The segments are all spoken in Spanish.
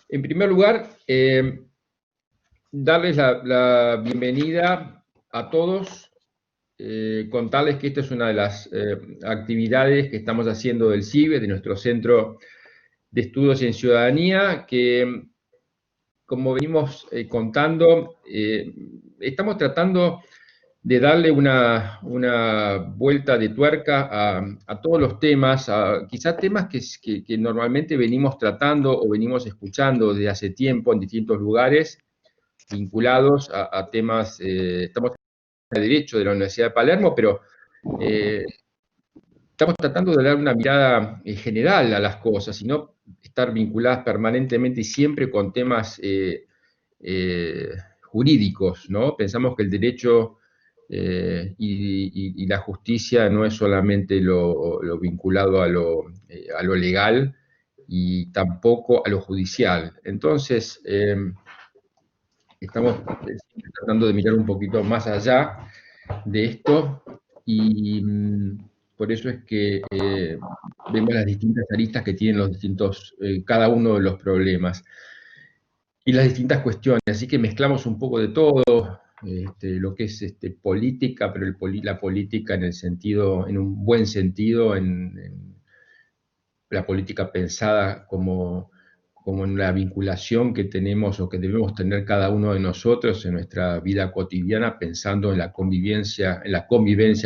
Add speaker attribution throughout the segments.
Speaker 1: En primer lugar, darles la bienvenida a todos, contarles que esta es una de las actividades que estamos haciendo del CIBE, de nuestro Centro de Estudios en Ciudadanía, que, como venimos contando, estamos tratando de darle una vuelta de tuerca a todos los temas, quizás temas que normalmente venimos tratando o venimos escuchando desde hace tiempo en distintos lugares, vinculados a temas, estamos de Derecho de la Universidad de Palermo, pero eh, estamos tratando de dar una mirada general a las cosas y no estar vinculadas permanentemente y siempre con temas jurídicos, ¿no? Pensamos que el derecho y la justicia no es solamente lo vinculado a lo legal y tampoco a lo judicial. Entonces, estamos tratando de mirar un poquito más allá de esto y por eso es que vemos las distintas aristas que tienen los distintos, cada uno de los problemas y las distintas cuestiones, así que mezclamos un poco de todo, lo que es política, pero la política en el sentido, en un buen sentido, en la política pensada como en la vinculación que tenemos o que debemos tener cada uno de nosotros en nuestra vida cotidiana, pensando en la convivencia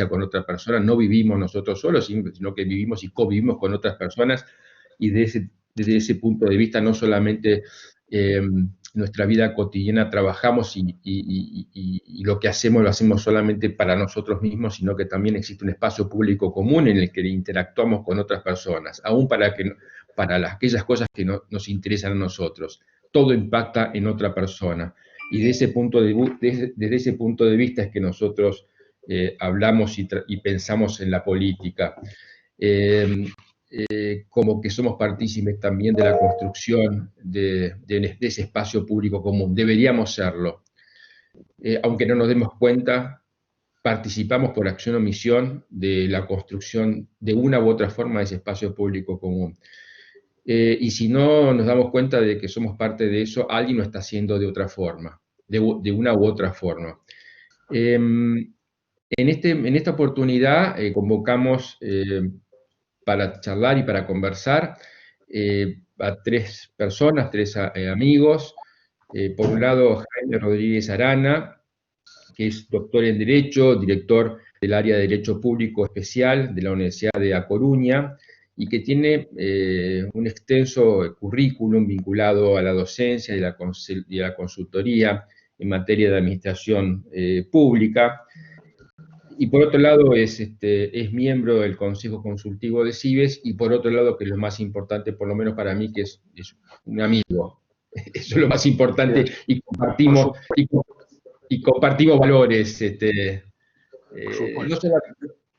Speaker 1: con otras personas. No vivimos nosotros solos, sino que vivimos y convivimos con otras personas, y desde ese punto de vista no solamente nuestra vida cotidiana trabajamos y lo que hacemos lo hacemos solamente para nosotros mismos, sino que también existe un espacio público común en el que interactuamos con otras personas, aún para aquellas cosas que nos interesan a nosotros. Todo impacta en otra persona. Y desde ese punto de vista es que nosotros hablamos y pensamos en la política. Eh, como que somos partícipes también de la construcción de ese espacio público común. Deberíamos serlo. Aunque no nos demos cuenta, participamos por acción o omisión de la construcción de una u otra forma de ese espacio público común. Y si no nos damos cuenta de que somos parte de eso, alguien lo está haciendo de otra forma, de una u otra forma. En esta oportunidad convocamos para charlar y para conversar a tres personas, tres amigos. Por un lado, Jaime Rodríguez Arana, que es doctor en Derecho, director del área de Derecho Público Especial de la Universidad de A Coruña, y que tiene un extenso currículum vinculado a la docencia y a la consultoría en materia de administración pública. Y por otro lado es miembro del Consejo Consultivo de CIBES, y por otro lado, que es lo más importante, por lo menos para mí, que es un amigo. Eso es lo más importante, y compartimos valores.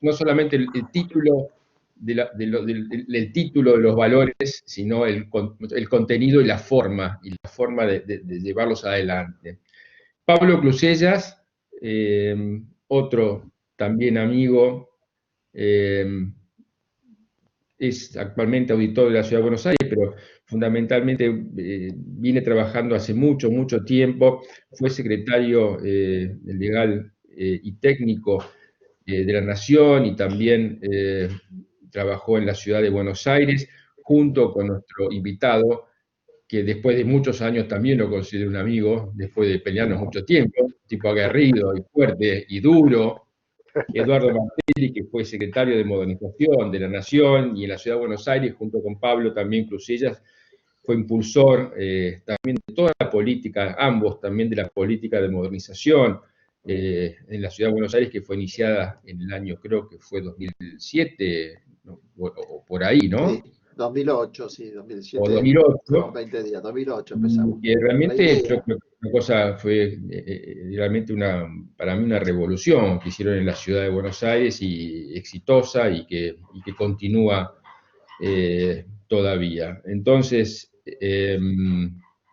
Speaker 1: No solamente el título del título de los valores, sino el contenido y la forma de llevarlos adelante. Pablo Clusellas, otro también amigo, es actualmente auditor de la Ciudad de Buenos Aires, pero fundamentalmente viene trabajando hace mucho, mucho tiempo, fue secretario legal y técnico de la Nación, y también trabajó en la Ciudad de Buenos Aires, junto con nuestro invitado, que después de muchos años también lo considero un amigo, después de pelearnos mucho tiempo, tipo aguerrido y fuerte y duro, Eduardo Martelli, que fue secretario de Modernización de la Nación y en la Ciudad de Buenos Aires, junto con Pablo también Clusellas, fue impulsor también de toda la política, ambos también de la política de modernización en la Ciudad de Buenos Aires, que fue iniciada en el año, creo que fue 2007, ¿no? O por ahí, ¿no?
Speaker 2: Sí, 2008, sí, 2007.
Speaker 1: O 2008.
Speaker 2: 20 días, 2008 empezamos.
Speaker 1: Que realmente yo creo que una cosa fue realmente para mí una revolución que hicieron en la Ciudad de Buenos Aires, y exitosa, y que continúa todavía. Entonces,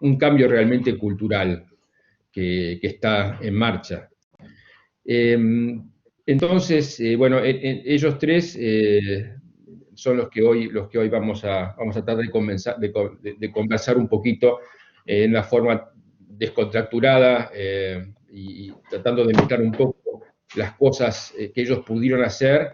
Speaker 1: un cambio realmente cultural que está en marcha. Entonces, bueno, ellos tres son los que hoy vamos a tratar de conversar un poquito en una forma descontracturada y tratando de mezclar un poco las cosas que ellos pudieron hacer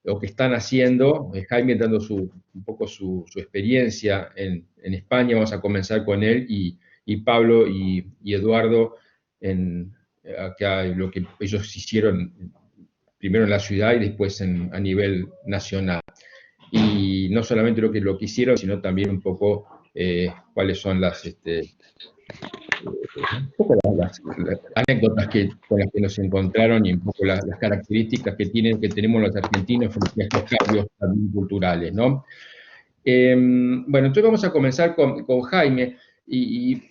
Speaker 1: o que están haciendo. Jaime dando un poco su experiencia en España, vamos a comenzar con él, y Pablo y Eduardo acá, lo que ellos hicieron primero en la ciudad y después a nivel nacional. Y no solamente lo que hicieron, sino también un poco cuáles son las anécdotas con las que nos encontraron y un poco las características que tenemos los argentinos frente a estos cambios también culturales, ¿no? Bueno, entonces vamos a comenzar con Jaime, y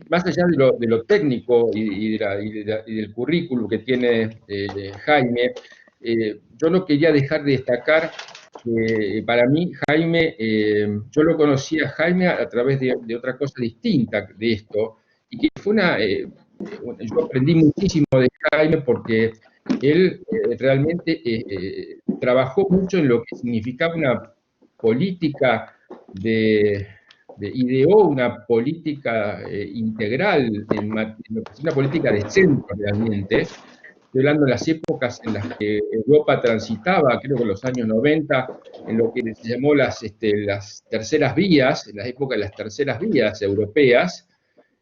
Speaker 1: más allá de lo técnico y del currículum que tiene Jaime, yo no quería dejar de destacar que para mí Jaime, yo lo conocí a Jaime a través de otra cosa distinta de esto, y que fue yo aprendí muchísimo de Jaime porque él realmente trabajó mucho en lo que significaba una política ideó una política integral, en lo que es una política de centro realmente. Estoy hablando de las épocas en las que Europa transitaba, creo que en los años 90, en lo que se llamó las terceras vías, en la época de las terceras vías europeas,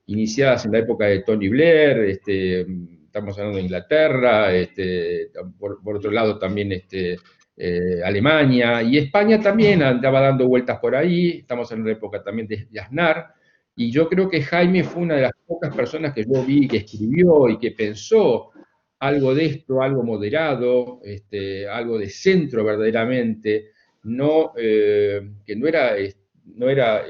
Speaker 1: iniciadas en la época de Tony Blair, estamos hablando de Inglaterra, por otro lado también Alemania, y España también andaba dando vueltas por ahí. Estamos en una época también de Aznar, y yo creo que Jaime fue una de las pocas personas que yo vi que escribió y que pensó algo de esto, algo moderado, algo de centro verdaderamente, que no era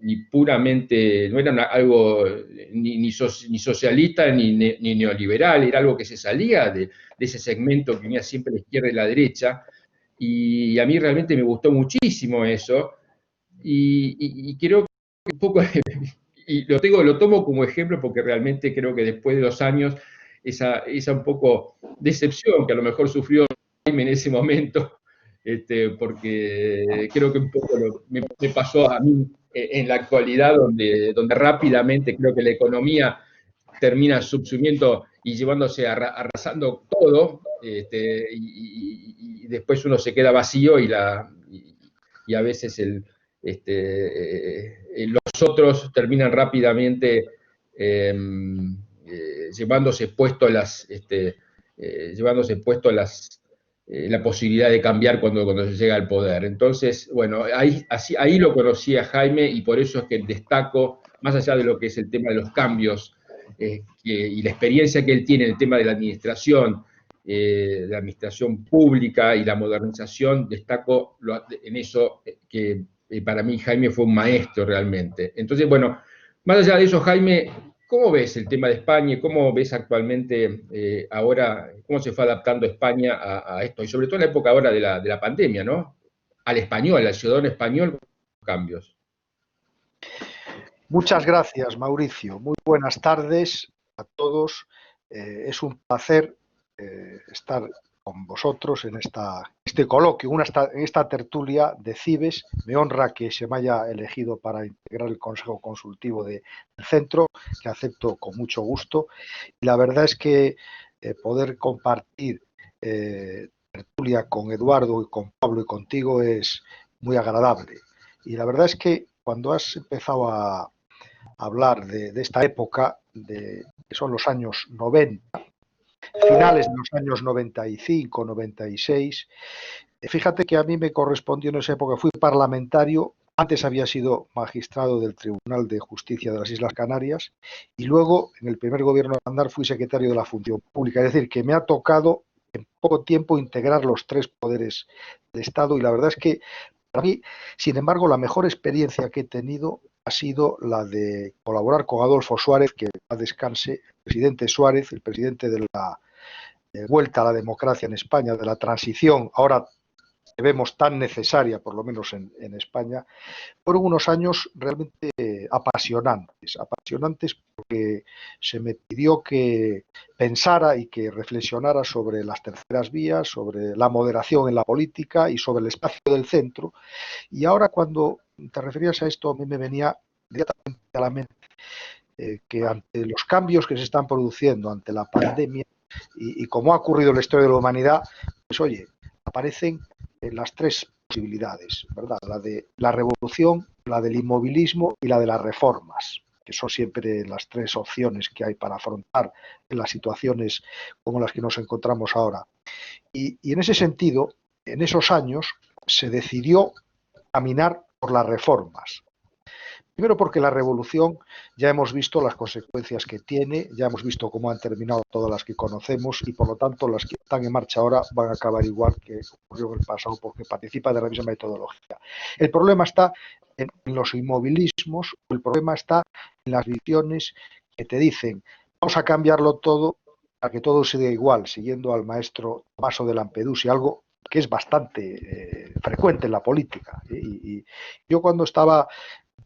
Speaker 1: ni puramente, no era algo ni socialista ni neoliberal, era algo que se salía de ese segmento que unía siempre la izquierda y la derecha, y a mí realmente me gustó muchísimo eso, y creo que un poco, y lo tomo como ejemplo porque realmente creo que después de los años, esa un poco decepción que a lo mejor sufrió Jaime en ese momento, porque creo que un poco me pasó a mí en la actualidad, donde rápidamente creo que la economía termina subsumiendo y llevándose, arrasando todo, y después uno se queda vacío y a veces los otros terminan rápidamente llevándose puesto la posibilidad de cambiar cuando se llega al poder. Entonces, bueno, ahí lo conocí a Jaime, y por eso es que destaco, más allá de lo que es el tema de los cambios y la experiencia que él tiene en el tema de la administración pública y la modernización, destaco en eso que para mí Jaime fue un maestro realmente. Entonces, bueno, más allá de eso, Jaime, ¿cómo ves el tema de España? ¿Cómo ves actualmente ahora, cómo se fue adaptando España a esto? Y sobre todo en la época ahora de la pandemia, ¿no? Al español, al ciudadano español, cambios.
Speaker 3: Muchas gracias, Mauricio. Muy buenas tardes a todos. Es un placer estar con vosotros en este coloquio, en esta tertulia de CIBES. Me honra que se me haya elegido para integrar el Consejo Consultivo del Centro, que acepto con mucho gusto. Y la verdad es que poder compartir tertulia con Eduardo y con Pablo y contigo es muy agradable. Y la verdad es que cuando has empezado a hablar de esta época, que son los años 90, finales de los años 95, 96, fíjate que a mí me correspondió en esa época, fui parlamentario, antes había sido magistrado del Tribunal de Justicia de las Islas Canarias, y luego en el primer gobierno de Aznar fui secretario de la Función Pública, es decir, que me ha tocado en poco tiempo integrar los tres poderes del Estado, y la verdad es que para mí, sin embargo, la mejor experiencia que he tenido ha sido la de colaborar con Adolfo Suárez, que a descanse, el presidente Suárez, el presidente de la vuelta a la democracia en España, de la transición, ahora que vemos tan necesaria, por lo menos en España. Fueron unos años realmente apasionantes porque se me pidió que pensara y que reflexionara sobre las terceras vías, sobre la moderación en la política y sobre el espacio del centro. Y ahora cuando te referías a esto, a mí me venía directamente a la mente que ante los cambios que se están produciendo ante la pandemia y como ha ocurrido en la historia de la humanidad, pues oye, aparecen las tres posibilidades, ¿verdad? La de la revolución, la del inmovilismo y la de las reformas, que son siempre las tres opciones que hay para afrontar en las situaciones como las que nos encontramos ahora. Y en ese sentido, en esos años, se decidió caminar por las reformas. Primero porque la revolución ya hemos visto las consecuencias que tiene, ya hemos visto cómo han terminado todas las que conocemos y por lo tanto las que están en marcha ahora van a acabar igual que ocurrió en el pasado porque participan de la misma metodología. El problema está en los inmovilismos, el problema está en las visiones que te dicen vamos a cambiarlo todo para que todo siga igual, siguiendo al maestro Tommaso de Lampedusa, algo que es bastante frecuente en la política. Y yo cuando estaba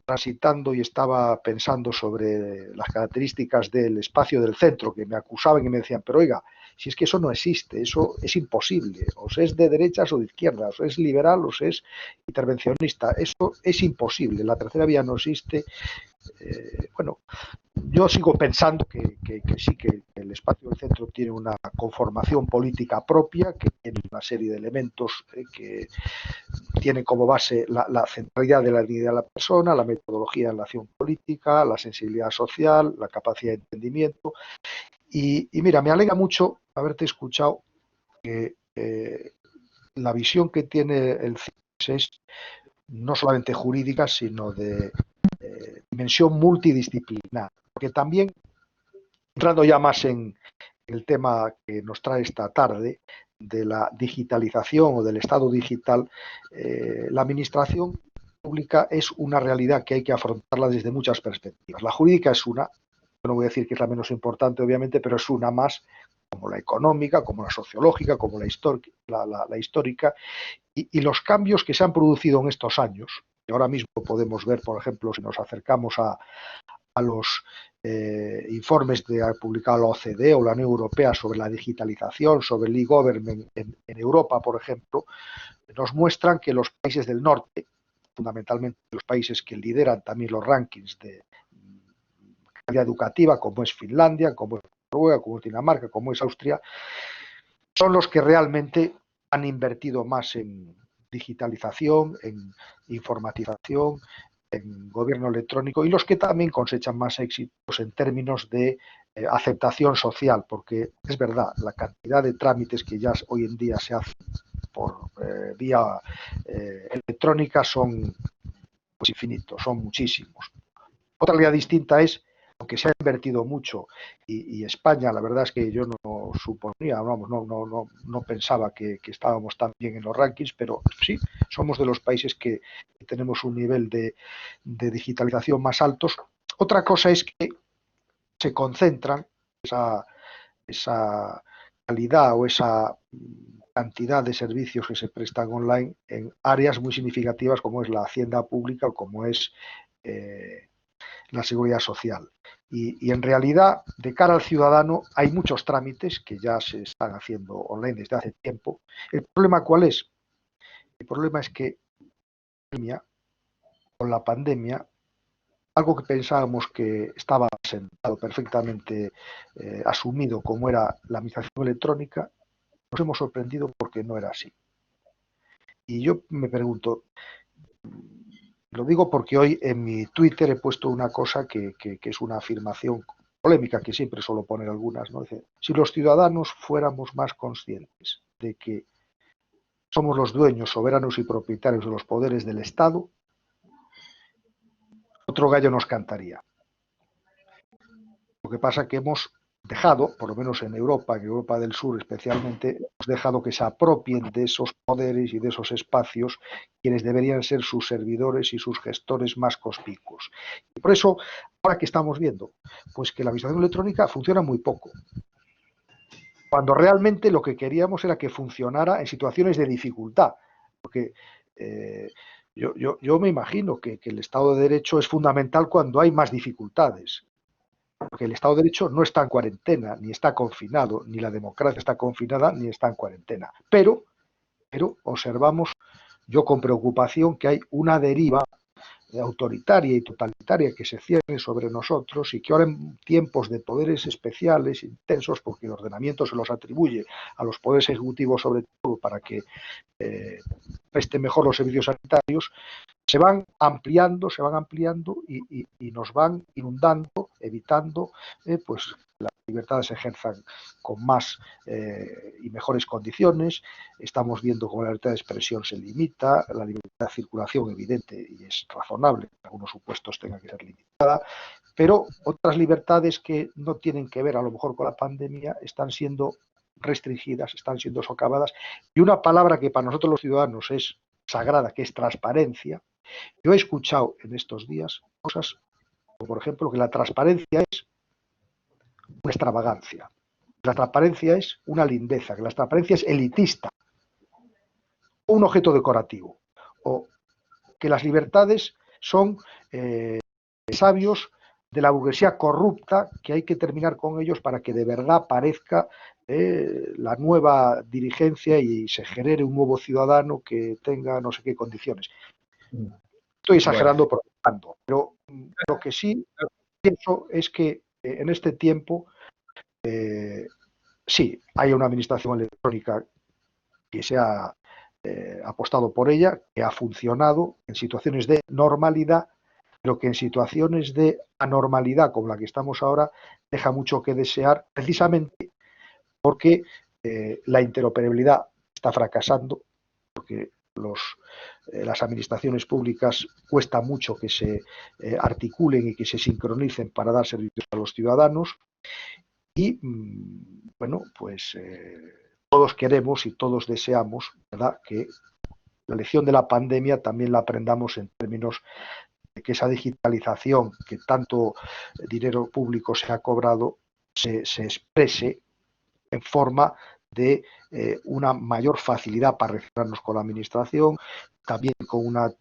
Speaker 3: transitando y estaba pensando sobre las características del espacio del centro, que me acusaban y me decían, pero oiga, si es que eso no existe, eso es imposible, o se es de derechas o de izquierdas, o es liberal o se es intervencionista, eso es imposible, la tercera vía no existe. Bueno, yo sigo pensando que sí, que el espacio del centro tiene una conformación política propia, que tiene una serie de elementos que tiene como base la centralidad de la dignidad de la persona, la metodología de la acción política, la sensibilidad social, la capacidad de entendimiento. Y mira, me alegra mucho haberte escuchado que la visión que tiene el CIS es no solamente jurídica, sino de dimensión multidisciplinar. Porque también, entrando ya más en el tema que nos trae esta tarde, de la digitalización o del estado digital, la administración pública es una realidad que hay que afrontarla desde muchas perspectivas. La jurídica es una, no voy a decir que es la menos importante, obviamente, pero es una más, como la económica, como la sociológica, como la histórica, y los cambios que se han producido en estos años, y ahora mismo podemos ver, por ejemplo, si nos acercamos a los informes que ha publicado la OCDE o la Unión Europea sobre la digitalización, sobre el e-government en Europa, por ejemplo, nos muestran que los países del norte, fundamentalmente los países que lideran también los rankings de calidad educativa, como es Finlandia, como es Noruega, como es Dinamarca, como es Austria, son los que realmente han invertido más en digitalización, en informatización, en gobierno electrónico y los que también cosechan más éxitos en términos de aceptación social, porque es verdad, la cantidad de trámites que ya hoy en día se hacen por vía electrónica son pues infinitos, son muchísimos. Otra realidad distinta es, aunque se ha invertido mucho y España, la verdad es que yo no suponía, vamos, no pensaba que estábamos tan bien en los rankings, pero sí, somos de los países que tenemos un nivel de digitalización más altos. Otra cosa es que se concentran esa calidad o esa cantidad de servicios que se prestan online en áreas muy significativas como es la hacienda pública o como es la seguridad social. Y en realidad, de cara al ciudadano, hay muchos trámites que ya se están haciendo online desde hace tiempo. ¿El problema cuál es? El problema es que con la pandemia, algo que pensábamos que estaba sentado perfectamente asumido como era la administración electrónica, nos hemos sorprendido porque no era así. Y yo me pregunto, lo digo porque hoy en mi Twitter he puesto una cosa que es una afirmación polémica que siempre suelo poner algunas, ¿no? Dice, si los ciudadanos fuéramos más conscientes de que somos los dueños, soberanos y propietarios de los poderes del Estado, otro gallo nos cantaría. Lo que pasa es que hemos dejado, por lo menos en Europa del Sur especialmente, hemos dejado que se apropien de esos poderes y de esos espacios quienes deberían ser sus servidores y sus gestores más conspicuos. Y por eso, ahora que estamos viendo, pues que la administración electrónica funciona muy poco. Cuando realmente lo que queríamos era que funcionara en situaciones de dificultad. Porque Yo me imagino que el Estado de Derecho es fundamental cuando hay más dificultades. Porque el Estado de Derecho no está en cuarentena, ni está confinado, ni la democracia está confinada, ni está en cuarentena. Pero observamos, yo con preocupación, que hay una deriva autoritaria y totalitaria que se cierne sobre nosotros y que ahora en tiempos de poderes especiales, intensos, porque el ordenamiento se los atribuye a los poderes ejecutivos sobre todo para que presten mejor los servicios sanitarios, se van ampliando y nos van inundando, evitando pues que las libertades se ejerzan con más y mejores condiciones. Estamos viendo cómo la libertad de expresión se limita, la libertad de circulación evidente y es razonable que en algunos supuestos tenga que ser limitada, pero otras libertades que no tienen que ver a lo mejor con la pandemia están siendo restringidas, están siendo socavadas, y una palabra que para nosotros los ciudadanos es sagrada, que es transparencia. Yo he escuchado en estos días cosas como, por ejemplo, que la transparencia es una extravagancia, la transparencia es una lindeza, que la transparencia es elitista, o un objeto decorativo, o que las libertades son sabios de la burguesía corrupta, que hay que terminar con ellos para que de verdad parezca la nueva dirigencia y se genere un nuevo ciudadano que tenga no sé qué condiciones. Estoy exagerando, bueno, pero lo que sí pienso es que en este tiempo sí hay una administración electrónica que se ha apostado por ella, que ha funcionado en situaciones de normalidad, pero que en situaciones de anormalidad como la que estamos ahora deja mucho que desear, precisamente porque la interoperabilidad está fracasando, porque las administraciones públicas cuesta mucho que se articulen y que se sincronicen para dar servicios a los ciudadanos y, bueno, pues todos queremos y todos deseamos, ¿verdad?, que la lección de la pandemia también la aprendamos en términos de que esa digitalización que tanto dinero público se ha cobrado se exprese en forma de una mayor facilidad para relacionarnos con la administración, también con un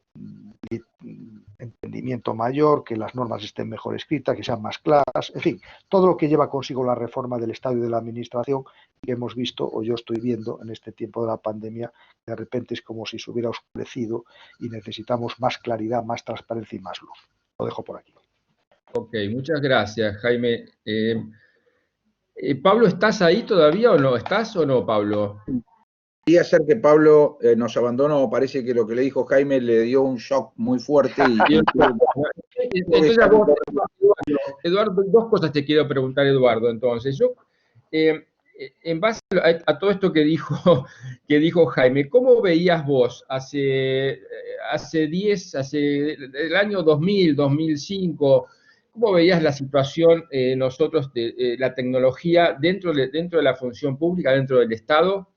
Speaker 3: entendimiento mayor, que las normas estén mejor escritas, que sean más claras, en fin, todo lo que lleva consigo la reforma del Estado y de la administración que hemos visto, o yo estoy viendo en este tiempo de la pandemia, de repente es como si se hubiera oscurecido y necesitamos más claridad, más transparencia y más luz. Lo dejo por aquí.
Speaker 1: Ok, muchas gracias, Jaime. Pablo, ¿estás ahí todavía o no? ¿Estás o no, Pablo?
Speaker 4: Podría ser que Pablo nos abandonó, parece que lo que le dijo Jaime le dio un shock muy fuerte.
Speaker 1: Entonces, Eduardo, dos cosas te quiero preguntar, Eduardo. Entonces, yo, en base a todo esto que dijo Jaime, ¿cómo veías vos hace el año 2000, 2005, cómo veías la situación nosotros de la tecnología dentro de la función pública, dentro del Estado?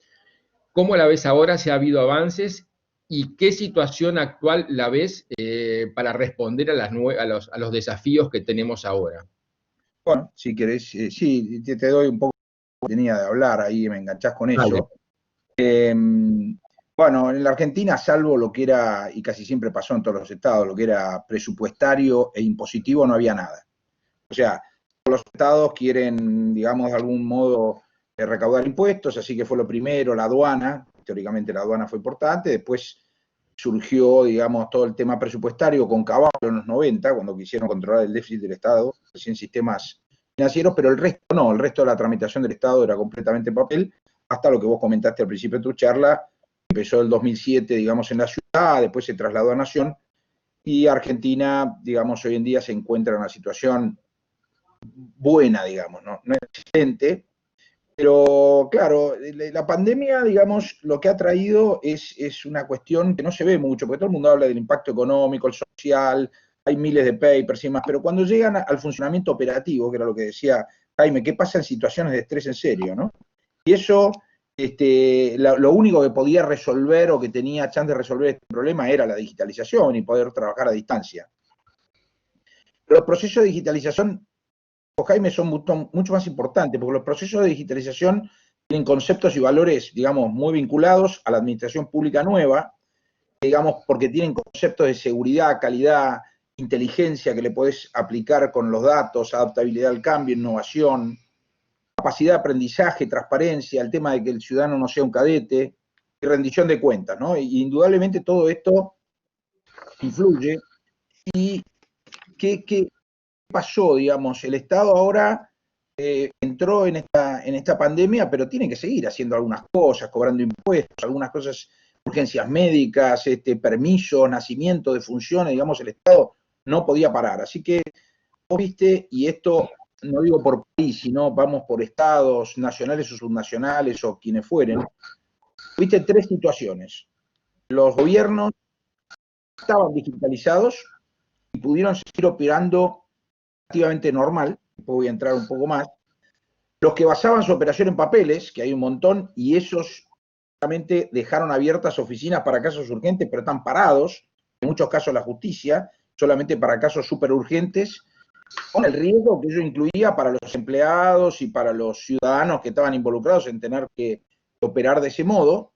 Speaker 1: ¿Cómo la ves ahora? ¿Si ha habido avances? ¿Y qué situación actual la ves para responder a los desafíos que tenemos ahora?
Speaker 4: Bueno, si querés, sí, te doy un poco de oportunidad de hablar, ahí me enganchás con eso. Bueno, en la Argentina, salvo lo que era, y casi siempre pasó en todos los estados, lo que era presupuestario e impositivo, no había nada. O sea, todos los estados quieren, digamos, de algún modo recaudar impuestos, así que fue lo primero, la aduana, teóricamente la aduana fue importante, después surgió, digamos, todo el tema presupuestario con Caballo en los 90, cuando quisieron controlar el déficit del Estado, en sistemas financieros, pero el resto no, el resto de la tramitación del Estado era completamente papel, hasta lo que vos comentaste al principio de tu charla, empezó el 2007, digamos, en la ciudad, después se trasladó a Nación, y Argentina, digamos, hoy en día se encuentra en una situación buena, digamos, no excelente, pero claro, la pandemia, digamos, lo que ha traído es una cuestión que no se ve mucho, porque todo el mundo habla del impacto económico, el social, hay miles de papers y más, pero cuando llegan al funcionamiento operativo, que era lo que decía Jaime, ¿qué pasa en situaciones de estrés en serio, no? Y eso, lo único que podía resolver o que tenía chance de resolver este problema era la digitalización y poder trabajar a distancia. Pero los procesos de digitalización, Jaime, son mucho más importantes, porque los procesos de digitalización tienen conceptos y valores, digamos, muy vinculados a la administración pública nueva, digamos, porque tienen conceptos de seguridad, calidad, inteligencia que le podés aplicar con los datos, adaptabilidad al cambio, innovación, capacidad de aprendizaje, transparencia, el tema de que el ciudadano no sea un cadete, y rendición de cuentas, ¿no? Y indudablemente todo esto influye. ¿Y qué pasó, digamos? El Estado ahora entró en esta pandemia, pero tiene que seguir haciendo algunas cosas, cobrando impuestos, algunas cosas, urgencias médicas, permisos, nacimiento de funciones, digamos, el Estado no podía parar. Así que vos viste, y esto no digo por país, sino vamos por estados nacionales o subnacionales o quienes fueren, viste 3 situaciones. Los gobiernos estaban digitalizados y pudieron seguir operando relativamente normal, después voy a entrar un poco más. Los que basaban su operación en papeles, que hay un montón, y esos realmente dejaron abiertas oficinas para casos urgentes, pero están parados, en muchos casos la justicia, solamente para casos súper urgentes, con el riesgo que ello incluía para los empleados y para los ciudadanos que estaban involucrados en tener que operar de ese modo.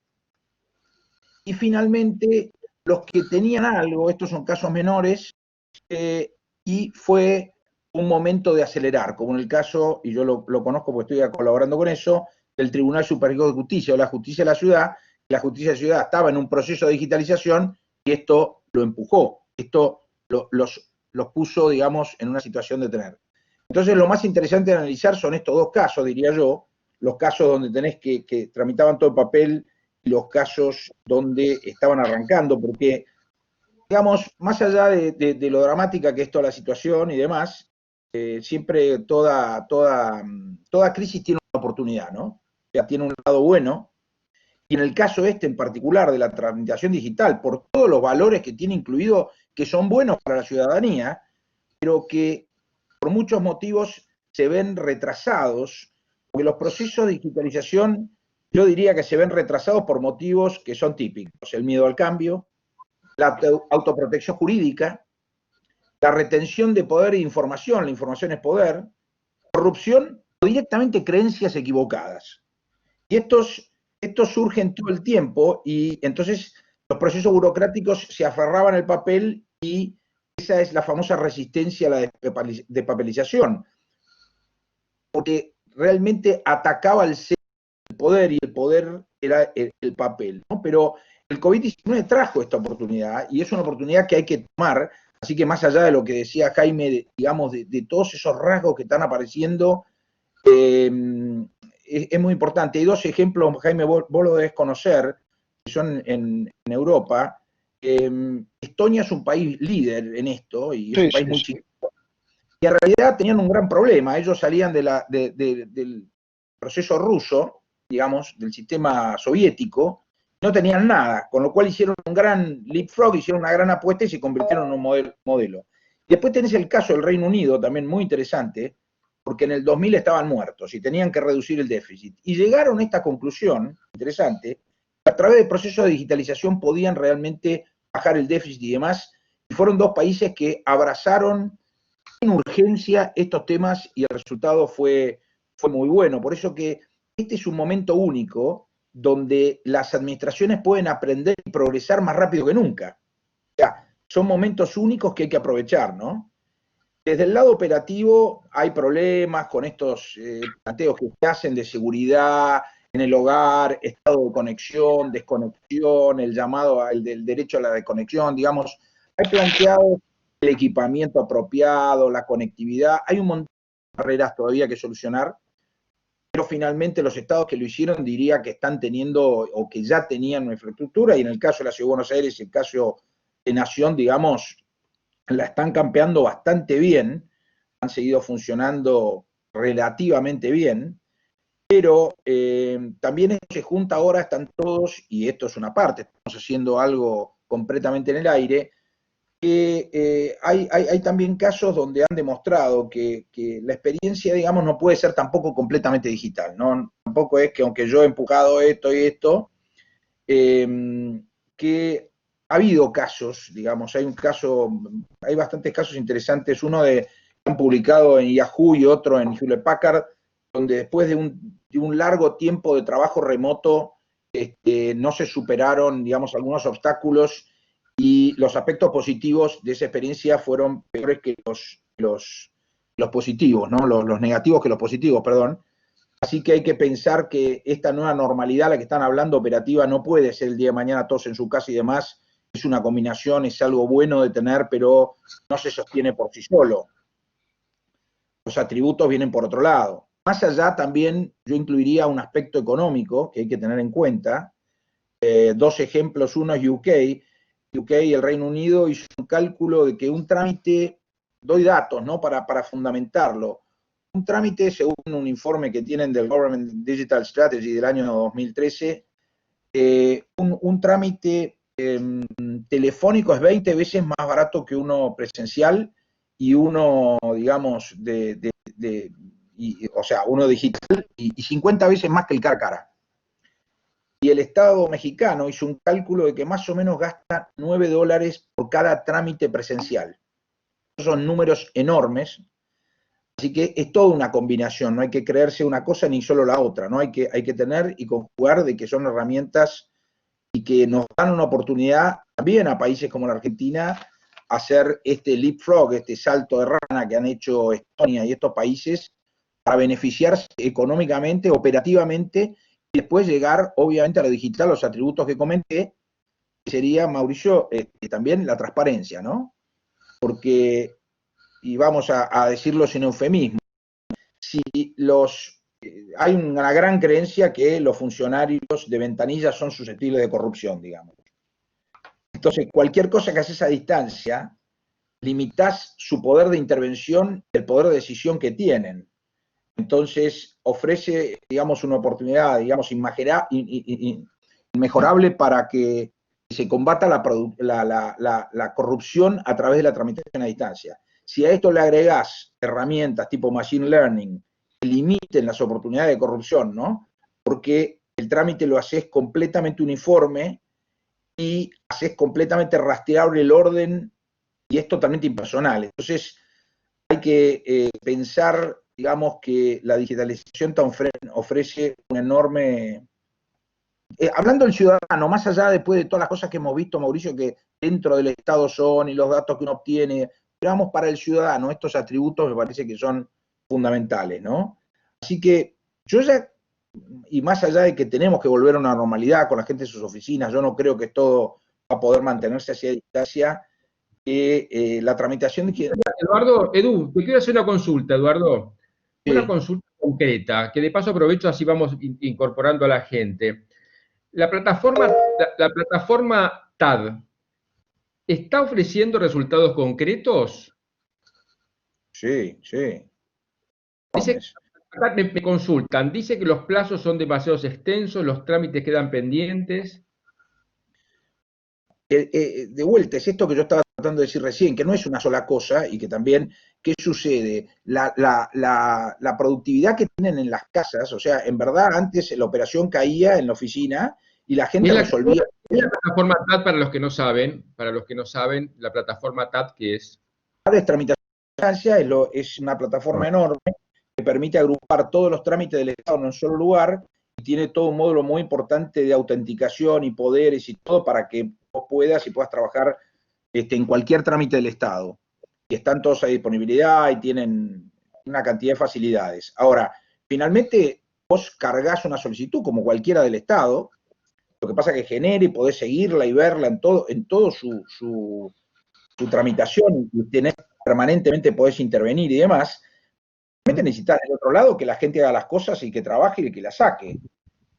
Speaker 4: Y finalmente, los que tenían algo, estos son casos menores, y fue un momento de acelerar, como en el caso, y yo lo conozco porque estoy colaborando con eso, del Tribunal Superior de Justicia o la Justicia de la Ciudad. La Justicia de la Ciudad estaba en un proceso de digitalización y esto lo empujó, esto los puso, digamos, en una situación de tener. Entonces, lo más interesante de analizar son estos 2 casos, diría yo, los casos donde tenés que tramitaban todo el papel y los casos donde estaban arrancando, porque, digamos, más allá de lo dramática que es toda la situación y demás, siempre toda crisis tiene una oportunidad, ¿no? O sea, tiene un lado bueno, y en el caso en particular de la tramitación digital, por todos los valores que tiene incluido, que son buenos para la ciudadanía, pero que por muchos motivos se ven retrasados, porque los procesos de digitalización, yo diría que se ven retrasados por motivos que son típicos: el miedo al cambio, la autoprotección jurídica, la retención de poder e información, la información es poder, corrupción o directamente creencias equivocadas. Y estos surgen todo el tiempo, y entonces los procesos burocráticos se aferraban al papel, y esa es la famosa resistencia a la despapelización, porque realmente atacaba el poder, y el poder era el papel, ¿no? Pero el COVID-19 trajo esta oportunidad, y es una oportunidad que hay que tomar. Así que más allá de lo que decía Jaime, digamos, de todos esos rasgos que están apareciendo, es muy importante. Hay 2 ejemplos, Jaime, vos lo debes conocer, que son en Europa. Estonia es un país líder en esto, y es un país muy chiquito. Y en realidad tenían un gran problema. Ellos salían del proceso ruso, digamos, del sistema soviético, no tenían nada, con lo cual hicieron un gran leapfrog, hicieron una gran apuesta y se convirtieron en un modelo. Después tenés el caso del Reino Unido, también muy interesante, porque en el 2000 estaban muertos y tenían que reducir el déficit. Y llegaron a esta conclusión, interesante, que a través del proceso de digitalización podían realmente bajar el déficit y demás, y fueron 2 países que abrazaron en urgencia estos temas, y el resultado fue muy bueno. Por eso que este es un momento único donde las administraciones pueden aprender y progresar más rápido que nunca. O sea, son momentos únicos que hay que aprovechar, ¿no? Desde el lado operativo hay problemas con estos planteos que se hacen de seguridad en el hogar, estado de conexión, desconexión, el llamado al del derecho a la desconexión, digamos. Hay planteado el equipamiento apropiado, la conectividad, hay un montón de barreras todavía que solucionar, pero finalmente los estados que lo hicieron diría que están teniendo, o que ya tenían una infraestructura, y en el caso de la Ciudad de Buenos Aires, el caso de Nación, digamos, la están campeando bastante bien, han seguido funcionando relativamente bien, pero también se junta ahora, están todos, y esto es una parte, estamos haciendo algo completamente en el aire, que hay también casos donde han demostrado que la experiencia, digamos, no puede ser tampoco completamente digital, ¿no? Tampoco es que, aunque yo he empujado esto y esto, que ha habido casos, digamos, hay bastantes casos interesantes, uno que han publicado en Yahoo y otro en Hewlett Packard, donde después de un largo tiempo de trabajo remoto, no se superaron, digamos, algunos obstáculos, y los aspectos positivos de esa experiencia fueron peores que los positivos, ¿no? Los negativos que los positivos, perdón. Así que hay que pensar que esta nueva normalidad, la que están hablando, operativa, no puede ser el día de mañana todos en su casa y demás. Es una combinación, es algo bueno de tener, pero no se sostiene por sí solo. Los atributos vienen por otro lado. Más allá también yo incluiría un aspecto económico que hay que tener en cuenta. Dos ejemplos, uno es UK, el Reino Unido hizo un cálculo de que un trámite, doy datos, ¿no? para fundamentarlo, un trámite, según un informe que tienen del Government Digital Strategy del año 2013, un trámite telefónico es 20 veces más barato que uno presencial y uno, digamos, o sea, uno digital y 50 veces más que el cara a cara. Y el Estado mexicano hizo un cálculo de que más o menos gasta $9 por cada trámite presencial. Son números enormes, así que es toda una combinación, no hay que creerse una cosa ni solo la otra, ¿no? Hay que tener y conjugar de que son herramientas y que nos dan una oportunidad también a países como la Argentina hacer este leapfrog, este salto de rana que han hecho Estonia y estos países para beneficiarse económicamente, operativamente, y después llegar, obviamente, a lo digital, los atributos que comenté, que sería, Mauricio, también la transparencia, ¿no? Porque, y vamos a decirlo sin eufemismo, si hay una gran creencia que los funcionarios de ventanilla son susceptibles de corrupción, digamos. Entonces, cualquier cosa que haces a distancia, limitás su poder de intervención, el poder de decisión que tienen. Entonces, ofrece, digamos, una oportunidad, digamos, inmejorable para que se combata la corrupción a través de la tramitación a distancia. Si a esto le agregás herramientas tipo Machine Learning que limiten las oportunidades de corrupción, ¿no? Porque el trámite lo haces completamente uniforme y haces completamente rastreable el orden y es totalmente impersonal. Entonces, hay que pensar, digamos, que la digitalización ofrece un enorme... hablando del ciudadano, más allá después de todas las cosas que hemos visto, Mauricio, que dentro del Estado son y los datos que uno obtiene, digamos, para el ciudadano, estos atributos me parece que son fundamentales, ¿no? Así que yo ya, y más allá de que tenemos que volver a una normalidad con la gente en sus oficinas, yo no creo que todo va a poder mantenerse hacia distancia, la tramitación de...
Speaker 1: Eduardo, Edu, te quiero hacer una consulta, Eduardo.
Speaker 4: Sí.
Speaker 1: Una consulta concreta, que de paso aprovecho, así vamos incorporando a la gente. La plataforma TAD, ¿está ofreciendo resultados concretos?
Speaker 4: Sí, sí.
Speaker 1: Acá me consultan, dice que los plazos son demasiado extensos, los trámites quedan pendientes.
Speaker 4: De vuelta, es esto que yo estaba tratando de decir recién, que no es una sola cosa y que también, ¿qué sucede? La productividad que tienen en las casas, o sea, en verdad antes la operación caía en la oficina y la gente resolvía.
Speaker 1: ¿Es la plataforma TAD para los que no saben? La plataforma TAD, ¿qué es?
Speaker 4: Es tramitación a distancia, es una plataforma enorme que permite agrupar todos los trámites del Estado en un solo lugar y tiene todo un módulo muy importante de autenticación y poderes y todo para que vos puedas trabajar en cualquier trámite del Estado. Y están todos a disponibilidad y tienen una cantidad de facilidades. Ahora, finalmente vos cargás una solicitud como cualquiera del Estado, lo que pasa es que genera y podés seguirla y verla en todo su tramitación y permanentemente podés intervenir y demás. Necesitas del otro lado que la gente haga las cosas y que trabaje y que las saque.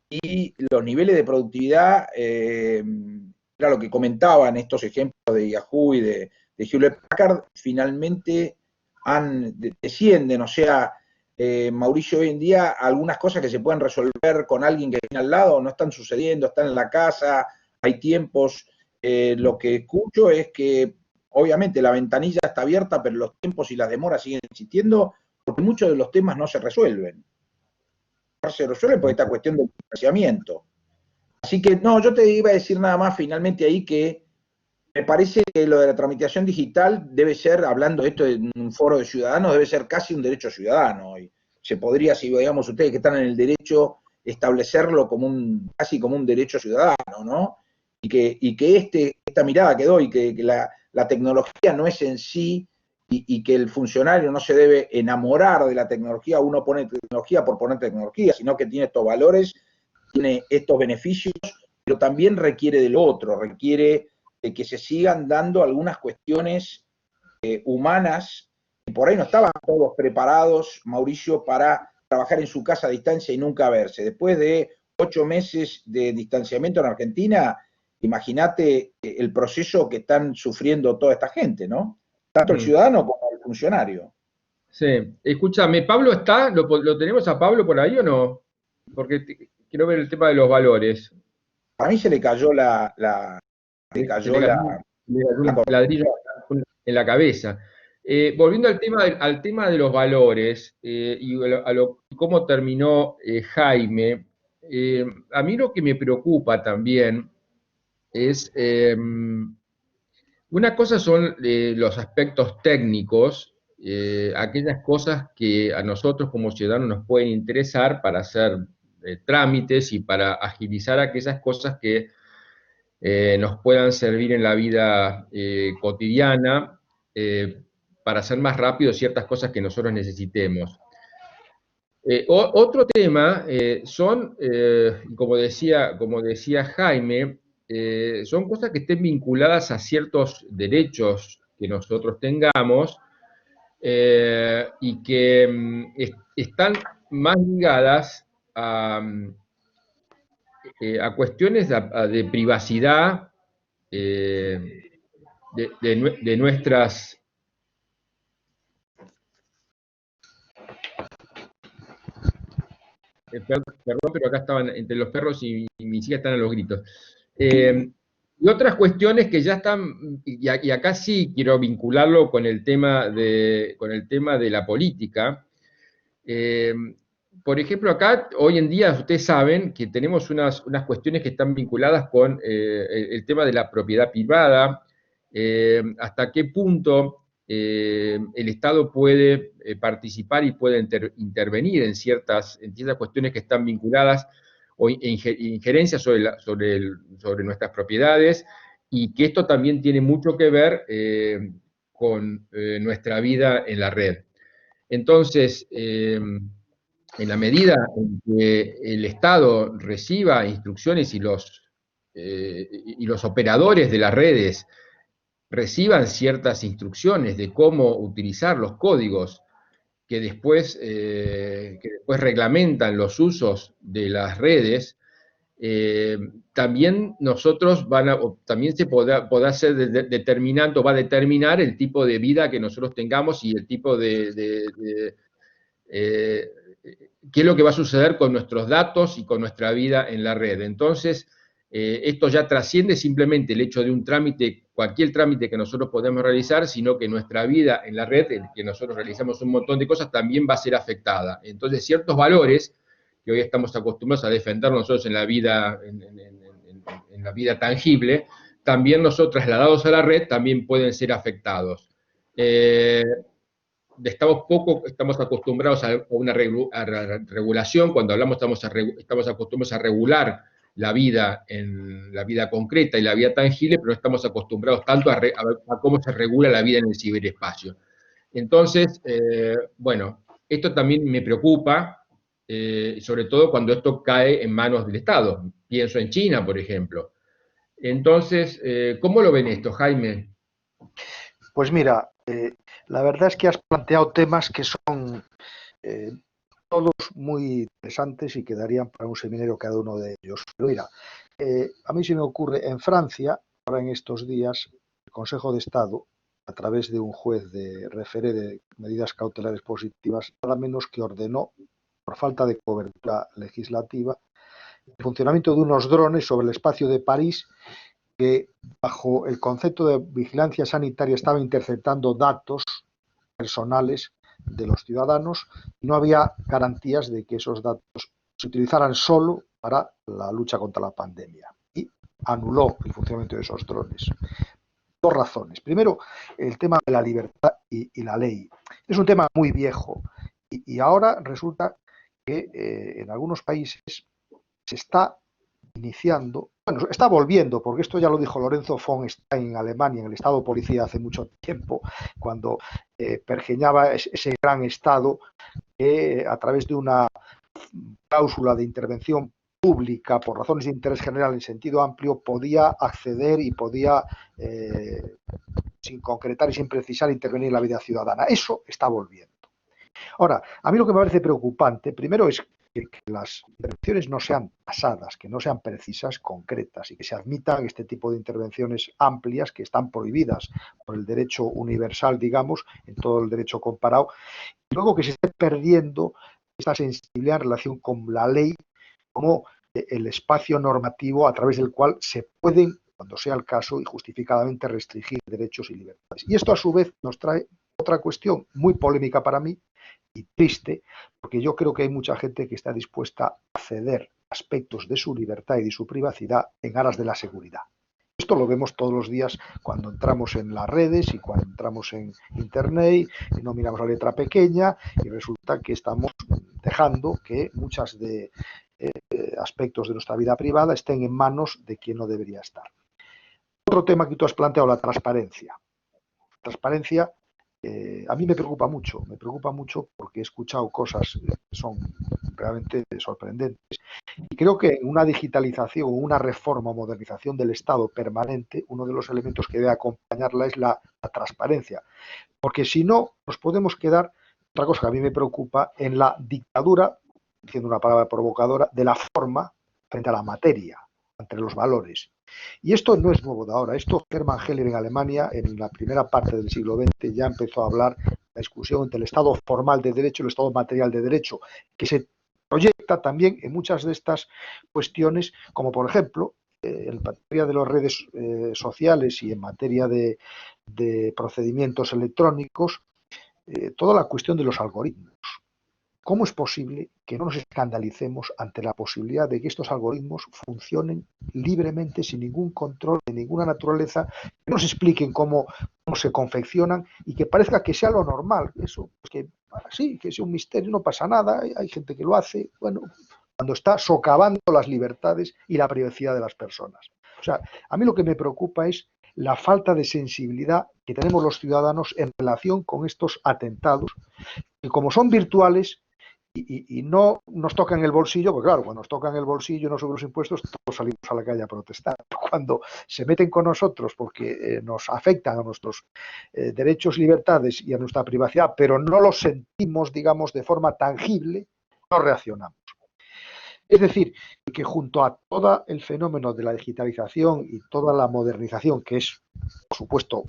Speaker 4: Y los niveles de productividad, era lo que comentaban estos ejemplos de Yahoo y de Hewlett Packard, finalmente descienden, o sea, Mauricio, hoy en día algunas cosas que se pueden resolver con alguien que viene al lado no están sucediendo, están en la casa, hay tiempos, lo que escucho es que obviamente la ventanilla está abierta, pero los tiempos y las demoras siguen existiendo porque muchos de los temas no se resuelven. No se resuelven por esta cuestión del financiamiento. Así que, no, yo te iba a decir nada más finalmente ahí que me parece que lo de la tramitación digital debe ser, hablando de esto en un foro de ciudadanos, debe ser casi un derecho ciudadano. Y se podría, si digamos ustedes que están en el derecho, establecerlo como casi como un derecho ciudadano, ¿no? y que esta mirada que doy, que la tecnología no es en sí, y que el funcionario no se debe enamorar de la tecnología, uno pone tecnología por poner tecnología, sino que tiene estos valores, tiene estos beneficios, pero también requiere de lo otro, requiere de que se sigan dando algunas cuestiones humanas, y por ahí no estaban todos preparados, Mauricio, para trabajar en su casa a distancia y nunca verse. Después de 8 meses de distanciamiento en Argentina, imagínate el proceso que están sufriendo toda esta gente, ¿no? Tanto el ciudadano como el funcionario.
Speaker 1: Sí, escúchame, ¿Pablo está? ¿Lo tenemos a Pablo por ahí o no? Porque quiero ver el tema de los valores.
Speaker 4: A mí se le cayó
Speaker 1: Le cayó un
Speaker 4: cortina.
Speaker 1: ladrillo en la cabeza. Volviendo al tema de los valores y cómo terminó Jaime, a mí lo que me preocupa también es, una cosa son los aspectos técnicos, aquellas cosas que a nosotros como ciudadanos nos pueden interesar para hacer trámites y para agilizar aquellas cosas que nos puedan servir en la vida cotidiana, para hacer más rápido ciertas cosas que nosotros necesitemos. Otro tema son, como decía Jaime, son cosas que estén vinculadas a ciertos derechos que nosotros tengamos y que están más ligadas a cuestiones de privacidad de nuestras... Perdón, pero acá estaban entre los perros y mis hijas están a los gritos. Y otras cuestiones que ya están, y acá sí quiero vincularlo con el tema de la política. Por ejemplo, acá hoy en día ustedes saben que tenemos unas cuestiones que están vinculadas con el tema de la propiedad privada, hasta qué punto el Estado puede participar y puede intervenir en ciertas cuestiones que están vinculadas o injerencias sobre nuestras propiedades, y que esto también tiene mucho que ver con nuestra vida en la red. Entonces, en la medida en que el Estado reciba instrucciones y los operadores de las redes reciban ciertas instrucciones de cómo utilizar los códigos que después reglamentan los usos de las redes, también también se podrá ser determinante, o va a determinar el tipo de vida que nosotros tengamos y el tipo qué es lo que va a suceder con nuestros datos y con nuestra vida en la red. Entonces, esto ya trasciende simplemente el hecho de un trámite, cualquier trámite que nosotros podemos realizar, sino que nuestra vida en la red, en que nosotros realizamos un montón de cosas, también va a ser afectada. Entonces, ciertos valores que hoy estamos acostumbrados a defender nosotros en la vida, en la vida tangible, también nosotros trasladados a la red también pueden ser afectados. Estamos acostumbrados a una regulación. Cuando hablamos estamos acostumbrados a regular la vida en la vida concreta y la vida tangible, pero no estamos acostumbrados tanto a cómo se regula la vida en el ciberespacio. Entonces, bueno, esto también me preocupa, sobre todo cuando esto cae en manos del Estado. Pienso en China, por ejemplo. Entonces, ¿cómo lo ven esto, Jaime?
Speaker 3: Pues mira, la verdad es que has planteado temas que son todos muy interesantes y que darían para un seminario cada uno de ellos. Pero mira, a mí se me ocurre, en Francia, ahora en estos días, el Consejo de Estado, a través de un juez de referé de medidas cautelares positivas, nada menos que ordenó, por falta de cobertura legislativa, el funcionamiento de unos drones sobre el espacio de París que, bajo el concepto de vigilancia sanitaria, estaba interceptando datos personales de los ciudadanos y no había garantías de que esos datos se utilizaran solo para la lucha contra la pandemia. Y anuló el funcionamiento de esos drones. Dos razones. Primero, el tema de la libertad y la ley. Es un tema muy viejo y ahora resulta que en algunos países se está iniciando bueno, está volviendo, porque esto ya lo dijo Lorenzo von Stein en Alemania, en el Estado Policía hace mucho tiempo, cuando pergeñaba ese gran Estado que a través de una cláusula de intervención pública por razones de interés general en sentido amplio podía acceder y podía, sin concretar y sin precisar, intervenir en la vida ciudadana. Eso está volviendo. Ahora, a mí lo que me parece preocupante, primero, es que las intervenciones no sean tasadas, que no sean precisas, concretas, y que se admitan este tipo de intervenciones amplias que están prohibidas por el derecho universal, digamos, en todo el derecho comparado, y luego que se esté perdiendo esta sensibilidad en relación con la ley como el espacio normativo a través del cual se pueden, cuando sea el caso y justificadamente, restringir derechos y libertades. Y esto, a su vez, nos trae otra cuestión muy polémica para mí, y triste, porque yo creo que hay mucha gente que está dispuesta a ceder aspectos de su libertad y de su privacidad en aras de la seguridad. Esto lo vemos todos los días cuando entramos en las redes y cuando entramos en internet y no miramos la letra pequeña y resulta que estamos dejando que muchos de aspectos de nuestra vida privada estén en manos de quien no debería estar. Otro tema que tú has planteado, la transparencia. Transparencia. A mí me preocupa mucho porque he escuchado cosas que son realmente sorprendentes. Y creo que en una digitalización, una reforma o modernización del Estado permanente, uno de los elementos que debe acompañarla es la transparencia. Porque si no, nos podemos quedar, otra cosa que a mí me preocupa, en la dictadura, diciendo una palabra provocadora, de la forma frente a la materia, entre los valores. Y esto no es nuevo de ahora. Esto Hermann Heller en Alemania, en la primera parte del siglo XX, ya empezó a hablar de la discusión entre el Estado formal de derecho y el Estado material de derecho, que se proyecta también en muchas de estas cuestiones, como por ejemplo, en materia de las redes sociales y en materia de procedimientos electrónicos, toda la cuestión de los algoritmos. ¿Cómo es posible que no nos escandalicemos ante la posibilidad de que estos algoritmos funcionen libremente, sin ningún control de ninguna naturaleza, que nos expliquen cómo se confeccionan y que parezca que sea lo normal? Eso, pues que sí, que sea un misterio, no pasa nada, hay gente que lo hace, bueno, cuando está socavando las libertades y la privacidad de las personas. O sea, a mí lo que me preocupa es la falta de sensibilidad que tenemos los ciudadanos en relación con estos atentados, que como son virtuales, y no nos tocan el bolsillo, porque claro, cuando nos tocan el bolsillo y nos suben los impuestos, todos salimos a la calle a protestar. Cuando se meten con nosotros porque nos afectan a nuestros derechos, libertades y a nuestra privacidad, pero no los sentimos, digamos, de forma tangible, no reaccionamos. Es decir, que junto a todo el fenómeno de la digitalización y toda la modernización, que es, por supuesto,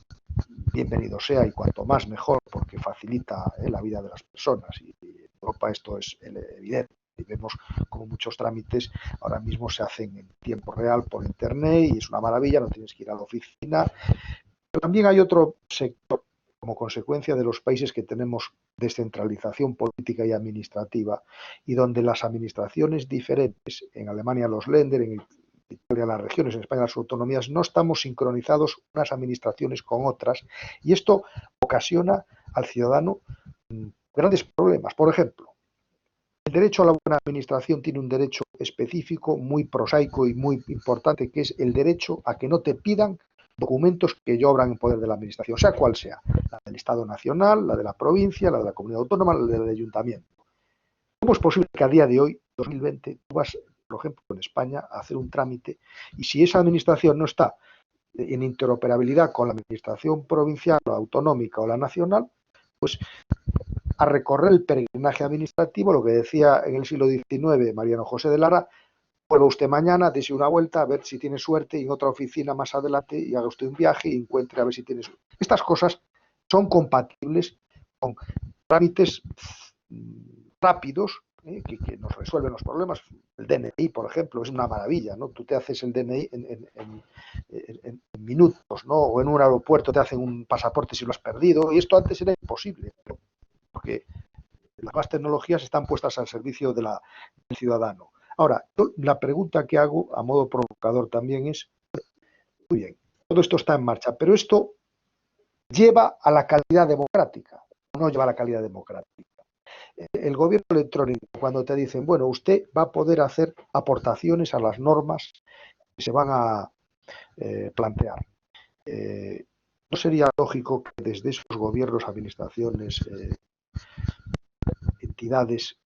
Speaker 3: bienvenido sea y cuanto más mejor, porque facilita la vida de las personas, y en Europa esto es evidente, y vemos como muchos trámites ahora mismo se hacen en tiempo real por internet y es una maravilla, no tienes que ir a la oficina. Pero también hay otro sector, como consecuencia de los países que tenemos descentralización política y administrativa, y donde las administraciones diferentes, en Alemania los Länder, en Italia las regiones, en España las autonomías, no estamos sincronizados unas administraciones con otras, y esto ocasiona al ciudadano grandes problemas. Por ejemplo, el derecho a la buena administración tiene un derecho específico, muy prosaico y muy importante, que es el derecho a que no te pidan documentos que obran en poder de la administración, sea cual sea, la del Estado Nacional, la de la provincia, la de la comunidad autónoma, la del ayuntamiento. ¿Cómo es posible que a día de hoy, 2020, tú vas, por ejemplo, en España, a hacer un trámite y si esa administración no está en interoperabilidad con la administración provincial o autonómica o la nacional, pues a recorrer el peregrinaje administrativo, lo que decía en el siglo XIX Mariano José de Lara: vuelva usted mañana, dése una vuelta, a ver si tiene suerte, y en otra oficina más adelante, y haga usted un viaje y encuentre a ver si tiene suerte. Estas cosas son compatibles con trámites rápidos que nos resuelven los problemas. El DNI, por ejemplo, es una maravilla, ¿no? Tú te haces el DNI en minutos, ¿no? O en un aeropuerto te hacen un pasaporte si lo has perdido, y esto antes era imposible, porque las nuevas tecnologías están puestas al servicio del ciudadano. Ahora, la pregunta que hago a modo provocador también es, muy bien, todo esto está en marcha, pero esto lleva a la calidad democrática, no lleva a la calidad democrática. El gobierno electrónico, cuando te dicen, bueno, usted va a poder hacer aportaciones a las normas se van a plantear. ¿No sería lógico que desde esos gobiernos, administraciones, entidades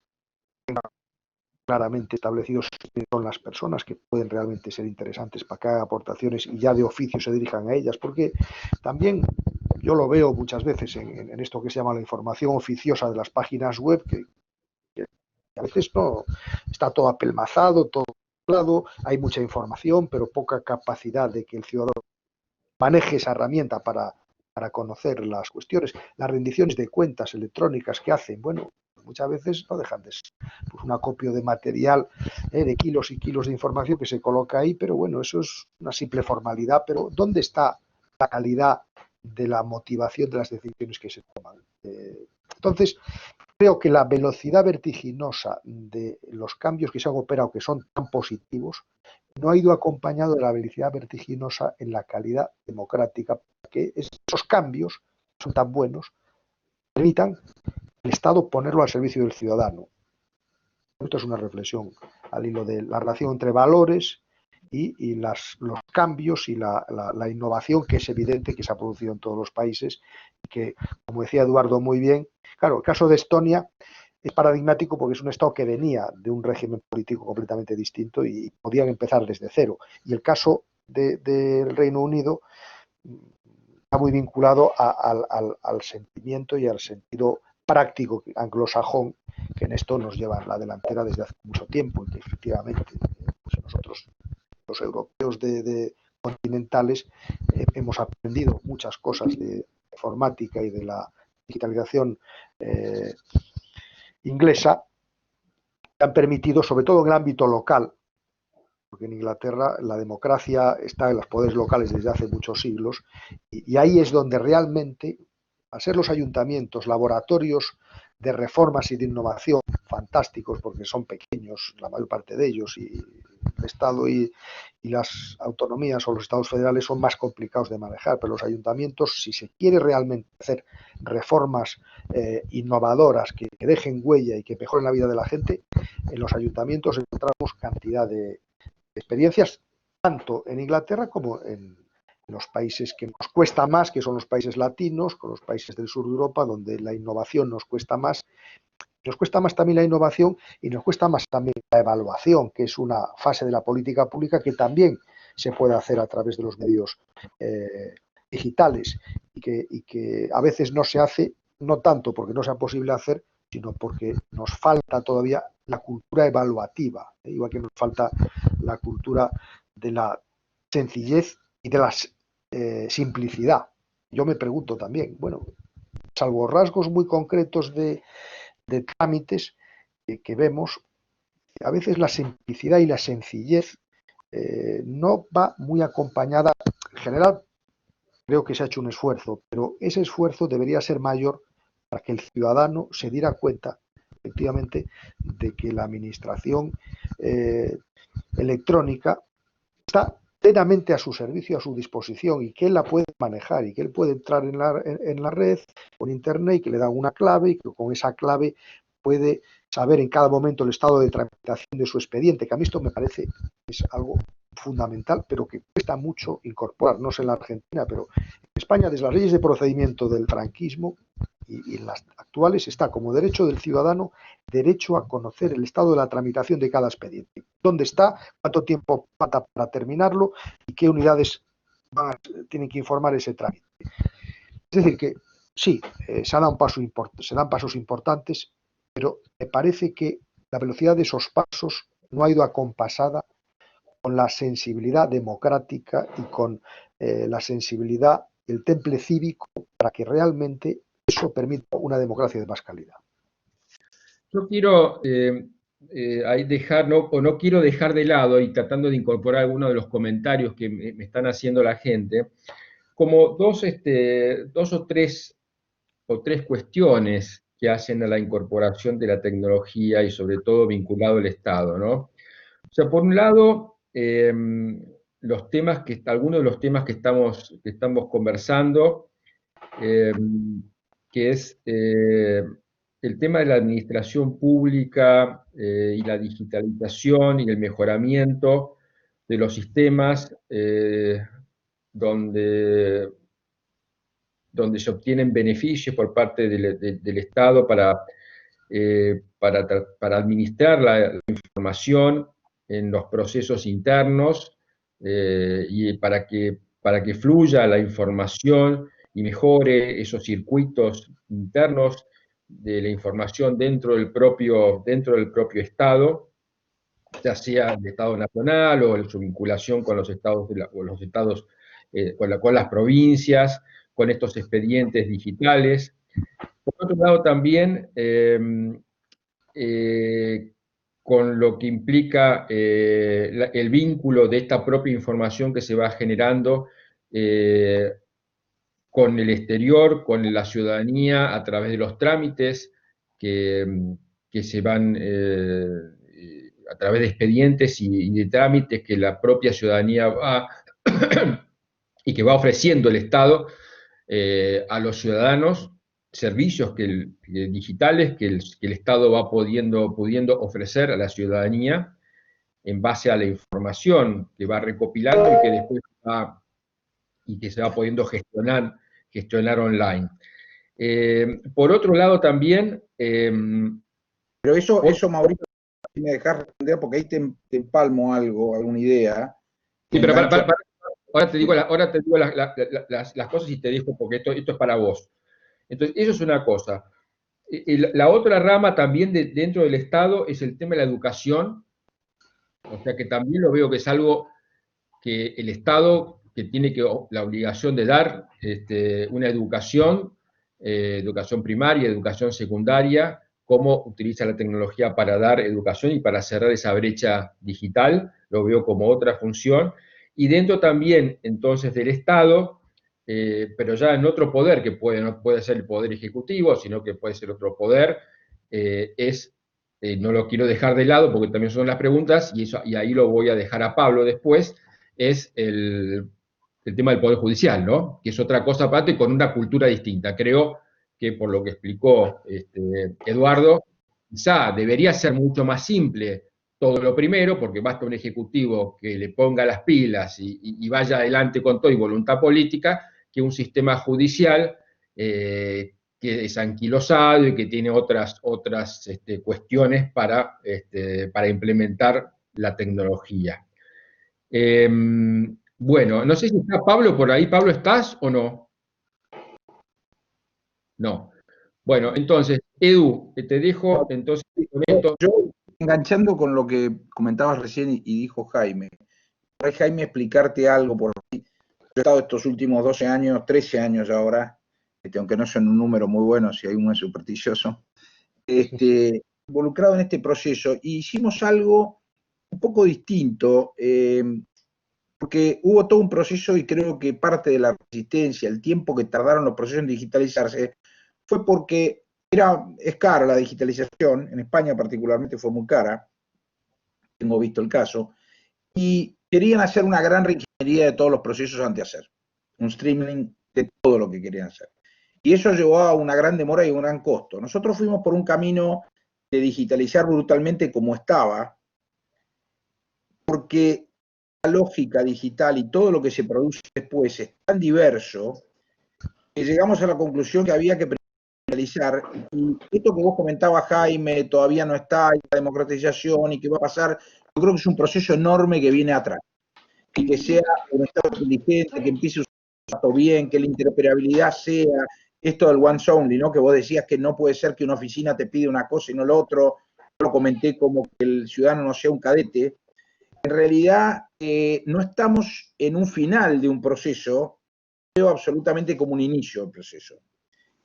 Speaker 3: claramente establecidos quiénes son las personas que pueden realmente ser interesantes para que hagan aportaciones y ya de oficio se dirijan a ellas? Porque también yo lo veo muchas veces en esto que se llama la información oficiosa de las páginas web, que a veces no está todo apelmazado, todo mezclado, hay mucha información, pero poca capacidad de que el ciudadano maneje esa herramienta para conocer las cuestiones. Las rendiciones de cuentas electrónicas que hacen, bueno, muchas veces no dejan de ser pues un acopio de material, de kilos y kilos de información que se coloca ahí, pero bueno, eso es una simple formalidad, pero ¿dónde está la calidad de la motivación de las decisiones que se toman? Entonces, creo que la velocidad vertiginosa de los cambios que se han operado, que son tan positivos, no ha ido acompañado de la velocidad vertiginosa en la calidad democrática, que esos cambios son tan buenos, permitan el Estado ponerlo al servicio del ciudadano. Esto es una reflexión al hilo de la relación entre valores y los cambios y la innovación que es evidente que se ha producido en todos los países y que, como decía Eduardo muy bien, claro, el caso de Estonia es paradigmático porque es un Estado que venía de un régimen político completamente distinto y podían empezar desde cero. Y el caso del Reino Unido está muy vinculado al sentimiento y al sentido práctico anglosajón, que en esto nos lleva a la delantera desde hace mucho tiempo y que efectivamente pues nosotros, los europeos continentales, hemos aprendido muchas cosas de informática y de la digitalización inglesa, que han permitido, sobre todo en el ámbito local, porque en Inglaterra la democracia está en los poderes locales desde hace muchos siglos, y ahí es donde realmente, al ser los ayuntamientos laboratorios de reformas y de innovación fantásticos, porque son pequeños, la mayor parte de ellos, y el Estado y las autonomías o los estados federales son más complicados de manejar, pero los ayuntamientos, si se quiere realmente hacer reformas innovadoras que dejen huella y que mejoren la vida de la gente, en los ayuntamientos encontramos cantidad de experiencias, tanto en Inglaterra como en los países que nos cuesta más, que son los países latinos, con los países del sur de Europa, donde la innovación nos cuesta más. Nos cuesta más también la innovación y nos cuesta más también la evaluación, que es una fase de la política pública que también se puede hacer a través de los medios digitales y que a veces no se hace, no tanto porque no sea posible hacer, sino porque nos falta todavía la cultura evaluativa, igual que nos falta la cultura de la sencillez y de la simplicidad. Yo me pregunto también, bueno, salvo rasgos muy concretos de trámites que vemos, a veces la simplicidad y la sencillez no va muy acompañada. En general, creo que se ha hecho un esfuerzo, pero ese esfuerzo debería ser mayor para que el ciudadano se diera cuenta, efectivamente, de que la administración electrónica está plenamente a su servicio, a su disposición, y que él la puede manejar y que él puede entrar en la red, por internet, y que le dan una clave y que con esa clave puede saber en cada momento el estado de tramitación de su expediente, que a mí esto me parece que es algo fundamental, pero que cuesta mucho incorporar, no sé en la Argentina, pero en España, desde las leyes de procedimiento del franquismo y en las actuales, está como derecho del ciudadano, derecho a conocer el estado de la tramitación de cada expediente. ¿Dónde está? ¿Cuánto tiempo falta para terminarlo? ¿Y qué unidades tienen que informar ese trámite? Es decir, que sí, se dan pasos importantes, pero me parece que la velocidad de esos pasos no ha ido acompasada con la sensibilidad democrática y con la sensibilidad, el temple cívico, para que realmente eso permita una democracia de más calidad.
Speaker 1: Yo quiero ahí dejar, no quiero dejar de lado, y tratando de incorporar algunos de los comentarios que me están haciendo la gente, como dos o tres cuestiones que hacen a la incorporación de la tecnología y sobre todo vinculado al Estado, ¿no? O sea, por un lado, algunos de los temas que estamos conversando, que es el tema de la administración pública y la digitalización y el mejoramiento, de los sistemas donde se obtienen beneficios por parte del Estado para administrar la información en los procesos internos y para que fluya la información y mejore esos circuitos internos de la información dentro del propio Estado, ya sea el Estado nacional o su vinculación con los estados, con las provincias, con estos expedientes digitales. Por otro lado, también con lo que implica el vínculo de esta propia información que se va generando con el exterior, con la ciudadanía, a través de los trámites que se van a través de expedientes y de trámites que la propia ciudadanía va y que va ofreciendo el Estado a los ciudadanos, servicios digitales que el Estado va pudiendo ofrecer a la ciudadanía en base a la información que va recopilando y que después se va pudiendo gestionar online. Por otro lado también...
Speaker 4: pero eso, Mauricio, si me dejas responder, porque ahí te empalmo algo, alguna idea.
Speaker 1: Sí, pero ahora te digo las cosas y te digo, porque esto es para vos. Entonces, eso es una cosa. La otra rama también dentro del Estado es el tema de la educación, o sea que también lo veo que es algo que el Estado, que tiene la obligación de dar una educación primaria, educación secundaria, cómo utiliza la tecnología para dar educación y para cerrar esa brecha digital, lo veo como otra función. Y dentro también, entonces, del Estado, pero ya en otro poder, que no puede ser el poder ejecutivo, sino que puede ser otro poder, no lo quiero dejar de lado porque también son las preguntas, y ahí lo voy a dejar a Pablo después, es el tema del Poder Judicial, ¿no? Que es otra cosa aparte con una cultura distinta. Creo que por lo que explicó Eduardo, quizá debería ser mucho más simple todo lo primero, porque basta un ejecutivo que le ponga las pilas y vaya adelante con todo y voluntad política, que un sistema judicial que es anquilosado y que tiene otras cuestiones para implementar la tecnología. Bueno, no sé si está Pablo por ahí. Pablo, ¿estás o no? No. Bueno, entonces, Edu, te dejo entonces con esto.
Speaker 4: Yo, enganchando con lo que comentabas recién y dijo Jaime, explicarte algo por ahí. Yo he estado estos últimos 12 años, 13 años ahora, aunque no son un número muy bueno, si hay uno es supersticioso, involucrado en este proceso, y hicimos algo un poco distinto, porque hubo todo un proceso y creo que parte de la resistencia, el tiempo que tardaron los procesos en digitalizarse, fue porque es cara la digitalización, en España particularmente fue muy cara, tengo visto el caso, y querían hacer una gran reingeniería de todos los procesos antes de hacer, un streaming de todo lo que querían hacer. Y eso llevó a una gran demora y un gran costo. Nosotros fuimos por un camino de digitalizar brutalmente como estaba, porque la lógica digital y todo lo que se produce después es tan diverso que llegamos a la conclusión que había que digitalizar. Y esto que vos comentabas, Jaime, todavía no está, la democratización y qué va a pasar, yo creo que es un proceso enorme que viene atrás. Y que sea un Estado inteligente, que empiece a usar todo bien, que la interoperabilidad sea esto del once only, ¿no? Que vos decías que no puede ser que una oficina te pide una cosa y no lo otro. Yo lo comenté como que el ciudadano no sea un cadete. En realidad, no estamos en un final de un proceso, veo absolutamente como un inicio del proceso.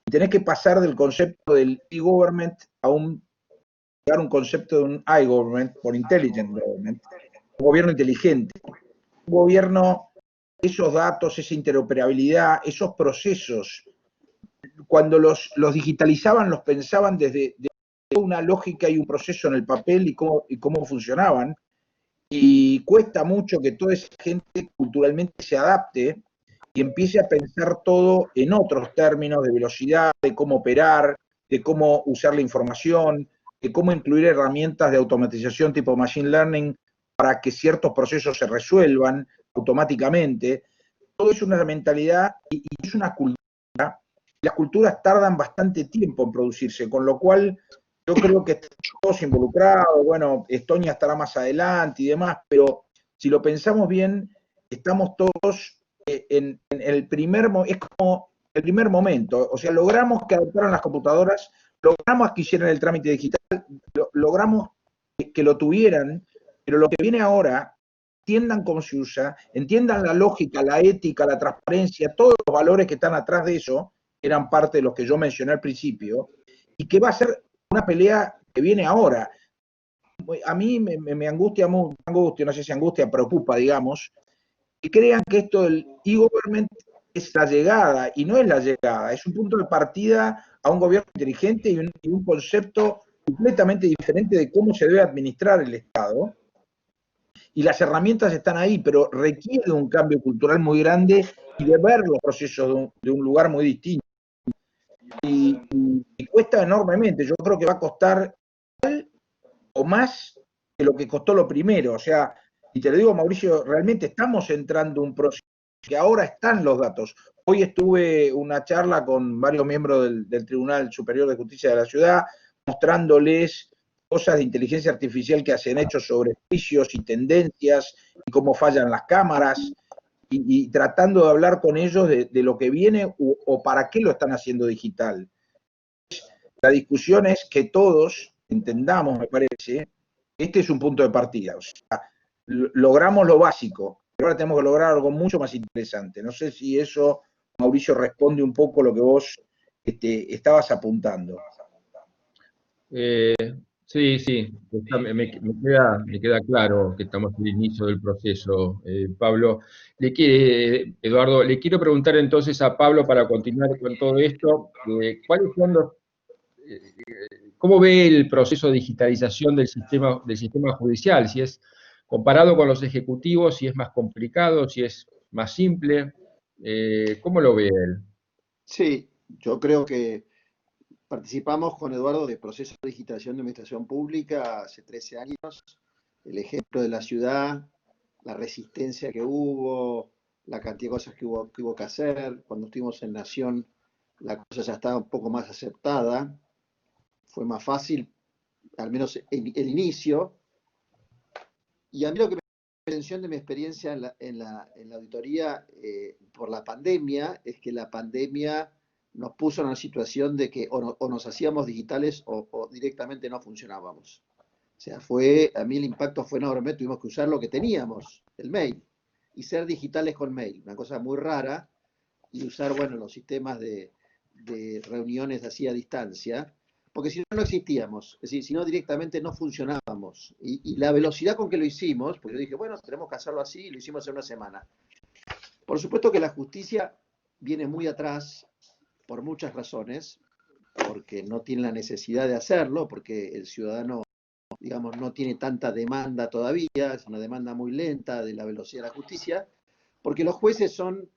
Speaker 4: Y tenés que pasar del concepto del e-government a un concepto de un I-government, por intelligent government, un gobierno inteligente. Un gobierno, esos datos, esa interoperabilidad, esos procesos, cuando los digitalizaban, los pensaban desde una lógica y un proceso en el papel y cómo funcionaban. Y cuesta mucho que toda esa gente culturalmente se adapte y empiece a pensar todo en otros términos de velocidad, de cómo operar, de cómo usar la información, de cómo incluir herramientas de automatización tipo machine learning para que ciertos procesos se resuelvan automáticamente. Todo es una mentalidad y es una cultura. Las culturas tardan bastante tiempo en producirse, con lo cual yo creo que estamos todos involucrados. Bueno, Estonia estará más adelante y demás, pero si lo pensamos bien, estamos todos en el primer momento, es como el primer momento. O sea, logramos que adoptaran las computadoras, logramos que hicieran el trámite digital, logramos que lo tuvieran, pero lo que viene ahora, entiendan cómo se usa, entiendan la lógica, la ética, la transparencia, todos los valores que están atrás de eso, que eran parte de los que yo mencioné al principio, y que va a ser una pelea que viene ahora. A mí me angustia, no sé si angustia, preocupa, digamos, que crean que esto del e-government es la llegada, y no es la llegada, es un punto de partida a un gobierno inteligente y un concepto completamente diferente de cómo se debe administrar el Estado. Y las herramientas están ahí, pero requiere un cambio cultural muy grande y de ver los procesos de un lugar muy distinto. Y cuesta enormemente. Yo creo que va a costar o más que lo que costó lo primero. O sea, y te lo digo, Mauricio, realmente estamos entrando en un proceso que ahora están los datos. Hoy estuve una charla con varios miembros del Tribunal Superior de Justicia de la Ciudad, mostrándoles cosas de inteligencia artificial que hacen hechos sobre juicios y tendencias y cómo fallan las cámaras y tratando de hablar con ellos de lo que viene o para qué lo están haciendo digital. La discusión es que todos entendamos, me parece, este es un punto de partida. O sea, logramos lo básico, pero ahora tenemos que lograr algo mucho más interesante. No sé si eso, Mauricio, responde un poco lo que vos estabas apuntando.
Speaker 1: Sí, me queda claro que estamos en el inicio del proceso, Pablo. Eduardo, le quiero preguntar entonces a Pablo para continuar con todo esto, ¿cuáles son ¿cómo ve el proceso de digitalización del sistema judicial? Si es comparado con los ejecutivos, si es más complicado, si es más simple, ¿cómo lo ve él?
Speaker 2: Sí, yo creo que participamos con Eduardo de procesos de digitalización de administración pública hace 13 años. El ejemplo de la ciudad, la resistencia que hubo, la cantidad de cosas que hubo que hacer. Cuando estuvimos en Nación, la cosa ya estaba un poco más aceptada. Fue más fácil, al menos el inicio. Y a mí lo que me llama la atención de mi experiencia en la auditoría por la pandemia es que la pandemia nos puso en una situación de que o nos hacíamos digitales o directamente no funcionábamos. O sea, a mí el impacto fue enorme, tuvimos que usar lo que teníamos, el mail, y ser digitales con mail, una cosa muy rara, y usar, bueno, los sistemas de reuniones así a distancia, porque si no, no existíamos, es decir, si no directamente no funcionábamos. Y la velocidad con que lo hicimos, pues yo dije, bueno, tenemos que hacerlo así, y lo hicimos en una semana. Por supuesto que la justicia viene muy atrás por muchas razones, porque no tiene la necesidad de hacerlo, porque el ciudadano, digamos, no tiene tanta demanda todavía, es una demanda muy lenta de la velocidad de la justicia, porque los jueces son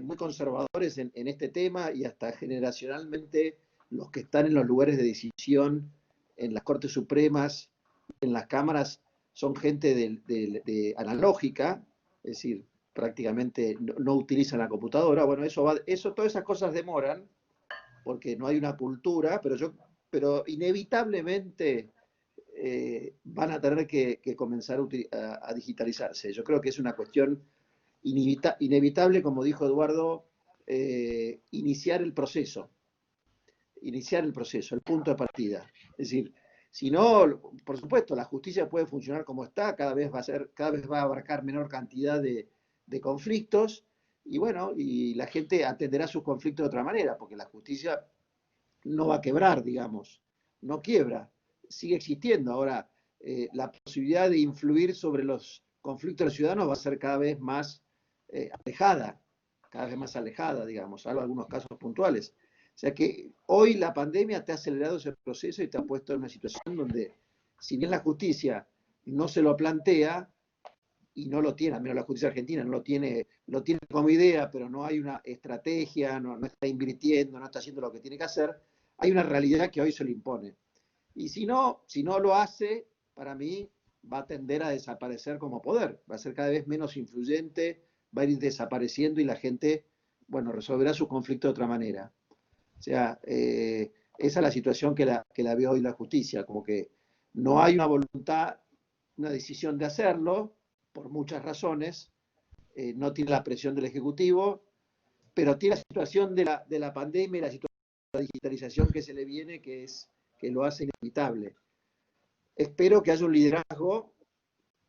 Speaker 2: muy conservadores en este tema y hasta generacionalmente los que están en los lugares de decisión, en las Cortes Supremas, en las cámaras, son gente de analógica, es decir, prácticamente no utilizan la computadora. Bueno, todas esas cosas demoran porque no hay una cultura, pero inevitablemente van a tener que comenzar a digitalizarse. Yo creo que es una cuestión inevitable, como dijo Eduardo, iniciar el proceso, el punto de partida. Es decir, si no, por supuesto, la justicia puede funcionar como está, cada vez va a abarcar menor cantidad de conflictos, y bueno, y la gente atenderá sus conflictos de otra manera, porque la justicia no va a quebrar, digamos, no quiebra, sigue existiendo. Ahora, la posibilidad de influir sobre los conflictos de los ciudadanos va a ser cada vez más alejada, digamos, salvo algunos casos puntuales. O sea que hoy la pandemia te ha acelerado ese proceso y te ha puesto en una situación donde, si bien la justicia no se lo plantea, y no lo tiene, al menos la justicia argentina no lo tiene como idea, pero no hay una estrategia, no está invirtiendo, no está haciendo lo que tiene que hacer, hay una realidad que hoy se le impone. Y si no lo hace, para mí va a tender a desaparecer como poder, va a ser cada vez menos influyente, va a ir desapareciendo y la gente, bueno, resolverá su conflicto de otra manera. O sea, esa es la situación que la ve hoy la justicia, como que no hay una voluntad, una decisión de hacerlo, por muchas razones, no tiene la presión del Ejecutivo, pero tiene la situación de la pandemia y la situación de la digitalización que se le viene, que lo hace inevitable. Espero que haya un liderazgo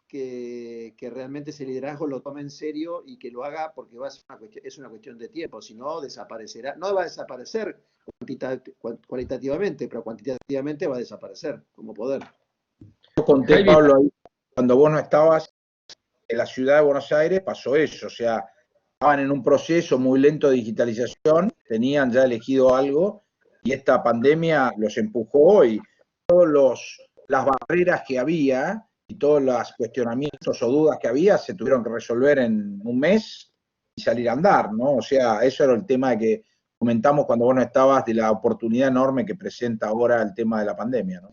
Speaker 2: que realmente ese liderazgo lo tome en serio y que lo haga porque es una cuestión de tiempo, si no desaparecerá, no va a desaparecer cualitativamente, pero cuantitativamente va a desaparecer como poder.
Speaker 4: Yo conté, Pablo, ahí, cuando vos no estabas, en la ciudad de Buenos Aires pasó eso, o sea, estaban en un proceso muy lento de digitalización, tenían ya elegido algo y esta pandemia los empujó y todas las barreras que había y todos los cuestionamientos o dudas que había se tuvieron que resolver en un mes y salir a andar, ¿no? O sea, eso era el tema que comentamos cuando vos no estabas, de la oportunidad enorme que presenta ahora el tema de la pandemia, ¿no?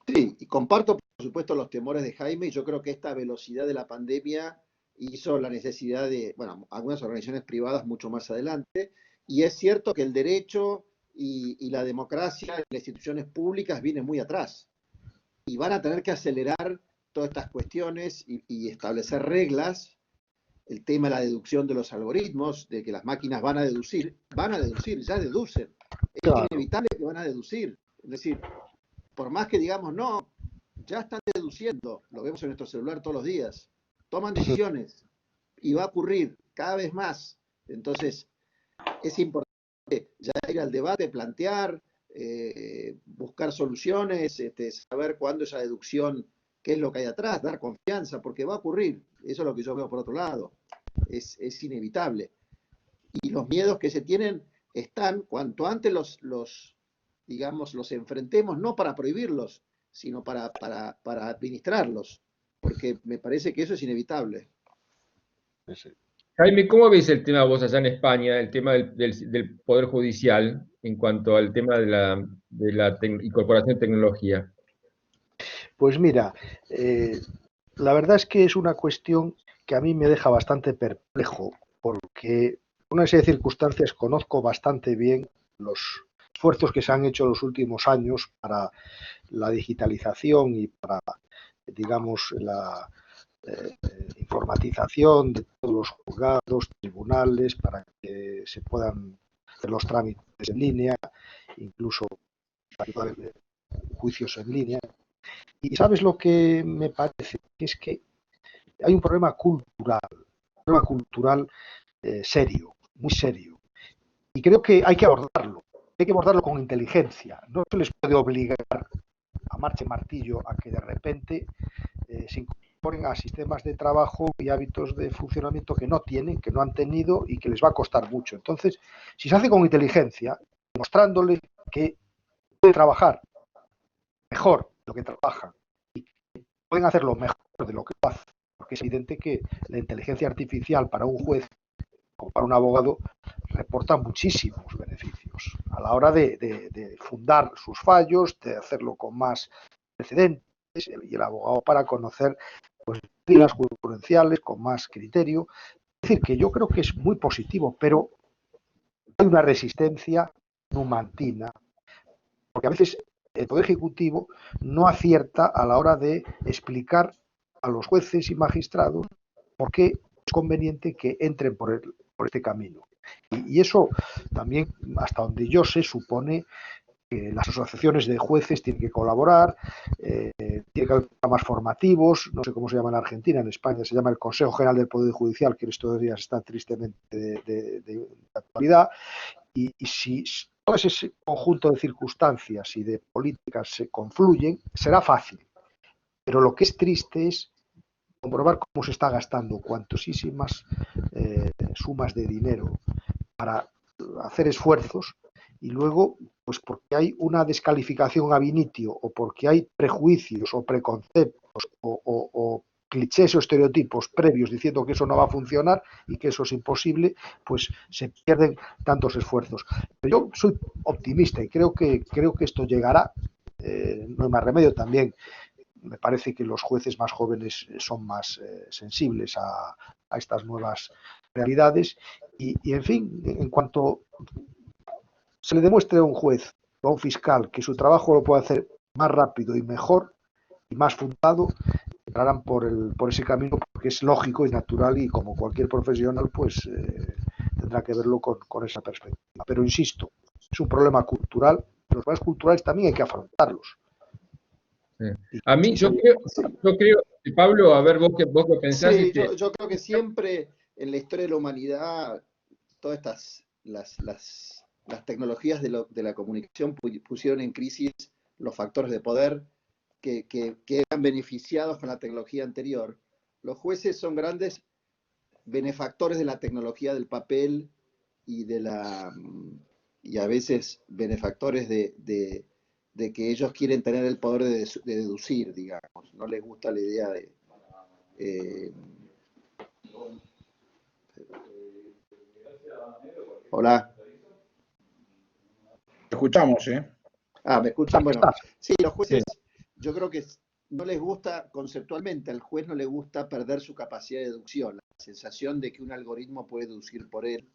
Speaker 2: Sí, y comparto, por supuesto, los temores de Jaime, y yo creo que esta velocidad de la pandemia hizo la necesidad de, bueno, algunas organizaciones privadas mucho más adelante, y es cierto que el derecho y la democracia, las instituciones públicas vienen muy atrás, y van a tener que acelerar todas estas cuestiones y establecer reglas. El tema de la deducción de los algoritmos, de que las máquinas van a deducir, ya deducen. Es
Speaker 3: Claro.
Speaker 2: inevitable que van a deducir. Es decir, por más que digamos no, ya están deduciendo, lo vemos en nuestro celular todos los días, toman decisiones y va a ocurrir cada vez más. Entonces, es importante ya ir al debate, plantear, buscar soluciones, saber cuándo esa deducción, qué es lo que hay atrás, dar confianza, porque va a ocurrir. Eso es lo que yo veo por otro lado. Es inevitable. Y los miedos que se tienen están, cuanto antes digamos, los enfrentemos, no para prohibirlos, sino para administrarlos, porque me parece que eso es inevitable.
Speaker 1: Jaime, ¿cómo ves el tema vos allá en España, el tema del Poder Judicial en cuanto al tema de la incorporación de tecnología?
Speaker 3: Pues mira, la verdad es que es una cuestión que a mí me deja bastante perplejo, porque por una serie de circunstancias conozco bastante bien los esfuerzos que se han hecho en los últimos años para la digitalización y para, digamos, la informatización de todos los juzgados, tribunales, para que se puedan hacer los trámites en línea, incluso juicios en línea. Y ¿sabes lo que me parece? Es que hay un problema cultural serio, muy serio. Y creo que hay que abordarlo. Hay que abordarlo con inteligencia. No se les puede obligar a marcha y martillo a que de repente se incorporen a sistemas de trabajo y hábitos de funcionamiento que no tienen, que no han tenido y que les va a costar mucho. Entonces, si se hace con inteligencia, mostrándoles que pueden trabajar mejor de lo que trabajan y que pueden hacerlo mejor de lo que lo hacen, porque es evidente que la inteligencia artificial para un juez o para un abogado reporta muchísimos beneficios a la hora de fundar sus fallos, de hacerlo con más precedentes, y el abogado para conocer pues las jurisprudenciales con más criterio. Es decir, que yo creo que es muy positivo, pero hay una resistencia numantina, porque a veces el Poder Ejecutivo no acierta a la hora de explicar a los jueces y magistrados por qué es conveniente que entren por este camino. Y eso también, hasta donde yo sé, supone que las asociaciones de jueces tienen que colaborar, tiene que haber programas formativos, no sé cómo se llama en Argentina, en España se llama el Consejo General del Poder Judicial, que en estos días está tristemente de actualidad, y si todo ese conjunto de circunstancias y de políticas se confluyen, será fácil. Pero lo que es triste es comprobar cómo se está gastando cuantísimas sumas de dinero para hacer esfuerzos y luego, pues porque hay una descalificación ab initio o porque hay prejuicios o preconceptos o clichés o estereotipos previos diciendo que eso no va a funcionar y que eso es imposible, pues se pierden tantos esfuerzos. Pero yo soy optimista y creo que esto llegará, no hay más remedio. También me parece que los jueces más jóvenes son más sensibles a estas nuevas realidades y, en fin, en cuanto se le demuestre a un juez o a un fiscal que su trabajo lo puede hacer más rápido y mejor y más fundado, entrarán por ese camino, porque es lógico y natural, y como cualquier profesional pues tendrá que verlo con esa perspectiva. Pero insisto, es un problema cultural. Los problemas culturales también hay que afrontarlos.
Speaker 1: Sí. A mí, yo creo, Pablo, a ver, vos qué pensás.
Speaker 2: Sí, yo creo que siempre en la historia de la humanidad, todas estas, las tecnologías de la comunicación pusieron en crisis los factores de poder que eran beneficiados con la tecnología anterior. Los jueces son grandes benefactores de la tecnología del papel y a veces benefactores de que ellos quieren tener el poder de deducir, digamos. No les gusta la idea de... Hola.
Speaker 4: Te escuchamos, ¿eh?
Speaker 2: ¿Me escuchan? Bueno, sí, los jueces, yo creo que no les gusta, conceptualmente, al juez no le gusta perder su capacidad de deducción, la sensación de que un algoritmo puede deducir por él,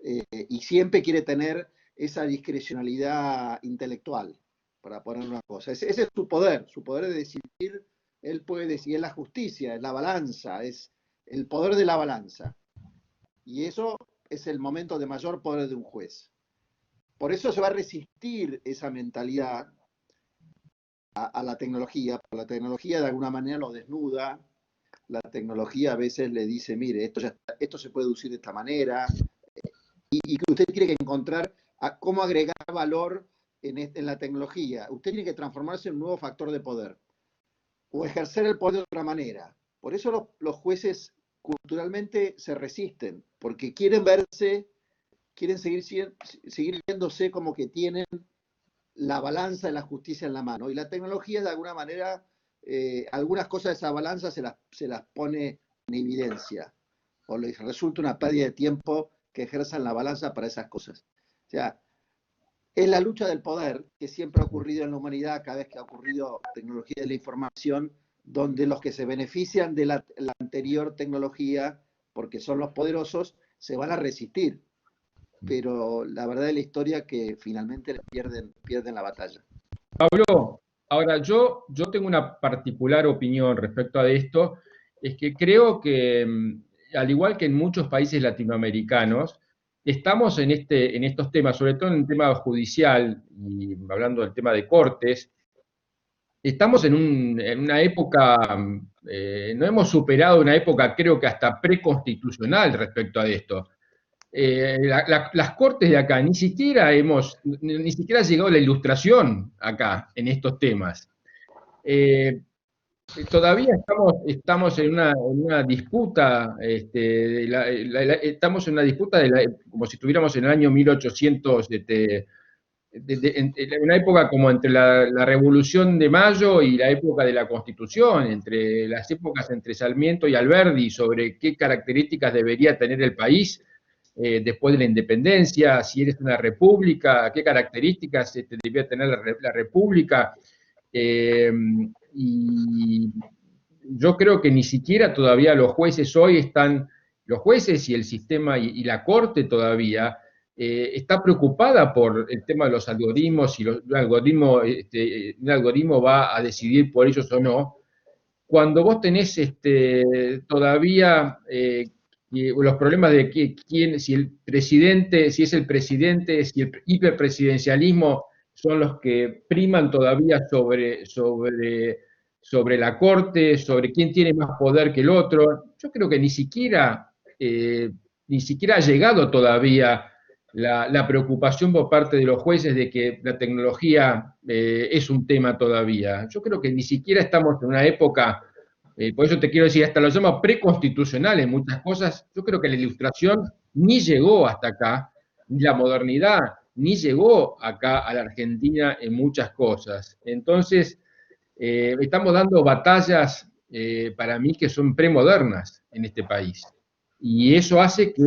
Speaker 2: y siempre quiere tener esa discrecionalidad intelectual, para poner una cosa. Ese es su poder de decidir. Él puede decidir, es la justicia, es la balanza, es el poder de la balanza. Y eso es el momento de mayor poder de un juez. Por eso se va a resistir esa mentalidad a la tecnología, porque la tecnología de alguna manera lo desnuda. La tecnología a veces le dice, mire, esto se puede deducir de esta manera, y que usted tiene que encontrar cómo agregar valor en la tecnología. Usted tiene que transformarse en un nuevo factor de poder, o ejercer el poder de otra manera. Por eso los jueces culturalmente se resisten, porque quieren seguir viéndose como que tienen la balanza de la justicia en la mano. Y la tecnología, de alguna manera, algunas cosas de esa balanza se las pone en evidencia, o les resulta una pérdida de tiempo que ejerzan la balanza para esas cosas. O sea, es la lucha del poder que siempre ha ocurrido en la humanidad, cada vez que ha ocurrido tecnología de la información, donde los que se benefician de la anterior tecnología, porque son los poderosos, se van a resistir. Pero la verdad de la historia es que finalmente pierden la batalla.
Speaker 1: Pablo, ahora yo tengo una particular opinión respecto a esto, es que creo que, al igual que en muchos países latinoamericanos, estamos en estos temas, sobre todo en el tema judicial, y hablando del tema de cortes, estamos en una época, no hemos superado una época, creo que hasta preconstitucional respecto a esto. Las cortes de acá, ni siquiera ha llegado la ilustración acá en estos temas. Todavía estamos en una disputa, estamos en una disputa como si estuviéramos en el año 1800, en una época como entre la Revolución de Mayo y la época de la Constitución, entre las épocas entre Sarmiento y Alberdi, sobre qué características debería tener el país después de la independencia, si eres una república, qué características debía tener la república. Y yo creo que ni siquiera todavía los jueces hoy los jueces y el sistema y la corte todavía está preocupada por el tema de los algoritmos, si un algoritmo va a decidir por ellos o no. Cuando vos tenés todavía los problemas de si es el presidente, si el hiperpresidencialismo son los que priman todavía sobre la corte, sobre quién tiene más poder que el otro. Yo creo que ni siquiera ha llegado todavía la preocupación por parte de los jueces de que la tecnología es un tema todavía. Yo creo que ni siquiera estamos en una época, por eso te quiero decir, hasta lo llamo preconstitucional en muchas cosas. Yo creo que la ilustración ni llegó hasta acá, ni la modernidad ni llegó acá a la Argentina en muchas cosas. Entonces, estamos dando batallas para mí que son premodernas en este país. Y eso hace que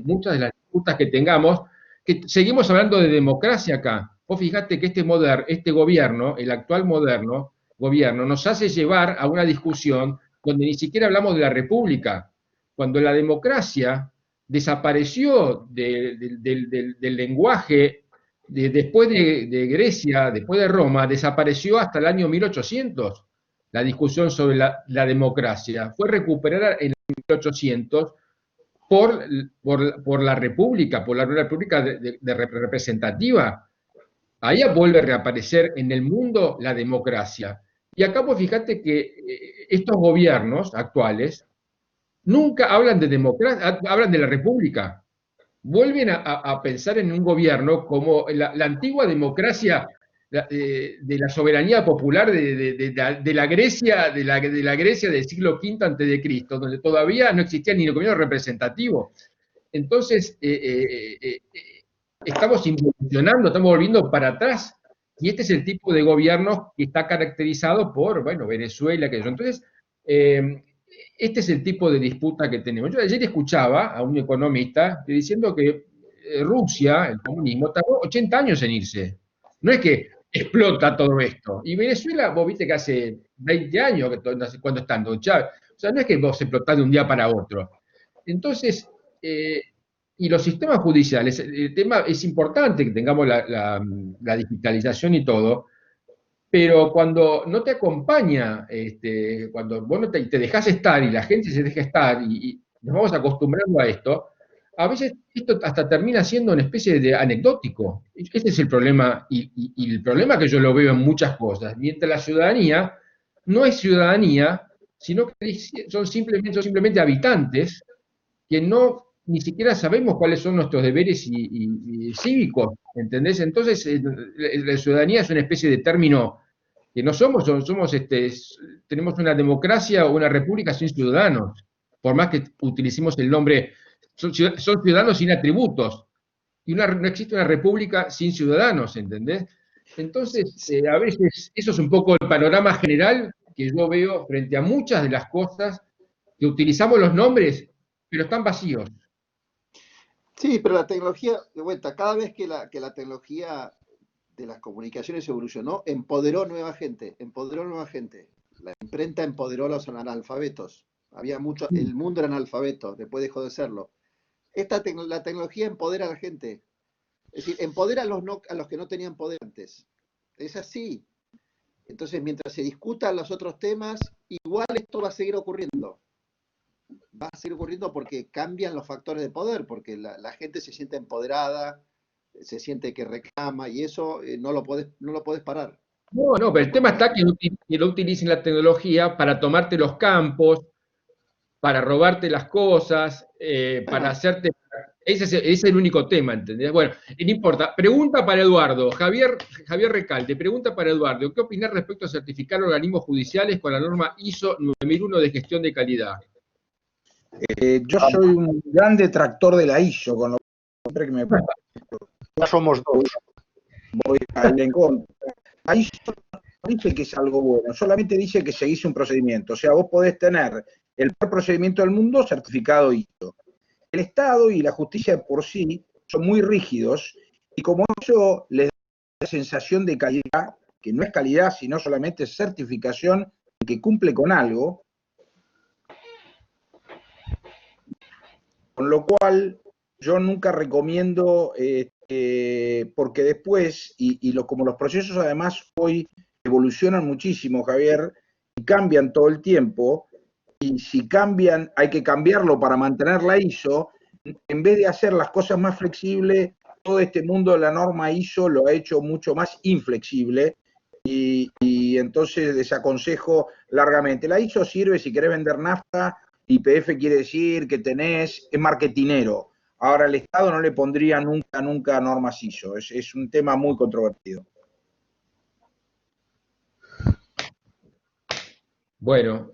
Speaker 1: muchas de las disputas que tengamos, que seguimos hablando de democracia acá, Vos fijate que este gobierno, el actual gobierno, nos hace llevar a una discusión donde ni siquiera hablamos de la república, cuando la democracia desapareció del lenguaje después de Grecia, después de Roma, desapareció hasta el año 1800 la discusión sobre la democracia. Fue recuperada en el 1800 por la República, por la República representativa. Ahí vuelve a reaparecer en el mundo la democracia. Y acá vos fíjate que estos gobiernos actuales nunca hablan de democracia, hablan de la República. Vuelven a pensar en un gobierno como la antigua democracia de la soberanía popular de la Grecia, de la Grecia del siglo V a.C., donde todavía no existía ni el gobierno representativo. Entonces, estamos involucionando, estamos volviendo para atrás, y este es el tipo de gobierno que está caracterizado por, bueno, Venezuela, que eso. Entonces, este es el tipo de disputa que tenemos. Yo ayer escuchaba a un economista diciendo que Rusia, el comunismo, tardó 80 años en irse. No es que explota todo esto. Y Venezuela, vos viste que hace 20 años, no sé cuándo están, don Chávez. O sea, no es que vos explotás de un día para otro. Entonces, y los sistemas judiciales, el tema es importante que tengamos la digitalización y todo, pero cuando no te acompaña, cuando vos no te dejás estar y la gente se deja estar y nos vamos acostumbrando a esto, a veces esto hasta termina siendo una especie de anecdótico. Este es el problema, y el problema que yo lo veo en muchas cosas. Mientras la ciudadanía no es ciudadanía, sino que son simplemente habitantes que no ni siquiera sabemos cuáles son nuestros deberes y cívicos, ¿entendés? Entonces, la ciudadanía es una especie de término que no tenemos una democracia o una república sin ciudadanos, por más que utilicemos el nombre, son ciudadanos sin atributos, y no existe una república sin ciudadanos, ¿entendés? Entonces, a veces, eso es un poco el panorama general que yo veo frente a muchas de las cosas que utilizamos los nombres, pero están vacíos.
Speaker 2: Sí, pero la tecnología, de vuelta, cada vez que la tecnología de las comunicaciones evolucionó, empoderó nueva gente. La imprenta empoderó a los analfabetos. El mundo era analfabeto, después dejó de serlo. La tecnología empodera a la gente. Es decir, empodera a los que no tenían poder antes. Es así. Entonces, mientras se discutan los otros temas, igual esto va a seguir ocurriendo. Va a seguir ocurriendo porque cambian los factores de poder, porque la gente se siente empoderada, se siente que reclama, y eso no lo podés parar.
Speaker 1: No, pero el tema está que no utilicen la tecnología para tomarte los campos, para robarte las cosas, para hacerte... Ese es el único tema, ¿entendés? Bueno, no importa. Pregunta para Eduardo. Javier Recalde, pregunta para Eduardo. ¿Qué opinás respecto a certificar organismos judiciales con la norma ISO 9001 de gestión de calidad?
Speaker 4: Yo soy un gran detractor de la ISO, con lo que me
Speaker 3: Ya somos dos.
Speaker 4: voy a ir en contra. La ISO no dice que es algo bueno, solamente dice que seguís un procedimiento. O sea, vos podés tener el peor procedimiento del mundo certificado ISO. El Estado y la justicia por sí son muy rígidos, y como eso les da la sensación de calidad, que no es calidad, sino solamente certificación de que cumple con algo, con lo cual yo nunca recomiendo, porque después, como los procesos además hoy evolucionan muchísimo, Javier, y cambian todo el tiempo, y si cambian hay que cambiarlo para mantener la ISO, en vez de hacer las cosas más flexibles, todo este mundo de la norma ISO lo ha hecho mucho más inflexible, y entonces desaconsejo largamente. La ISO sirve si querés vender nafta, YPF quiere decir que es marketinero. Ahora, el Estado no le pondría nunca normas ISO. Es un tema muy controvertido.
Speaker 1: Bueno,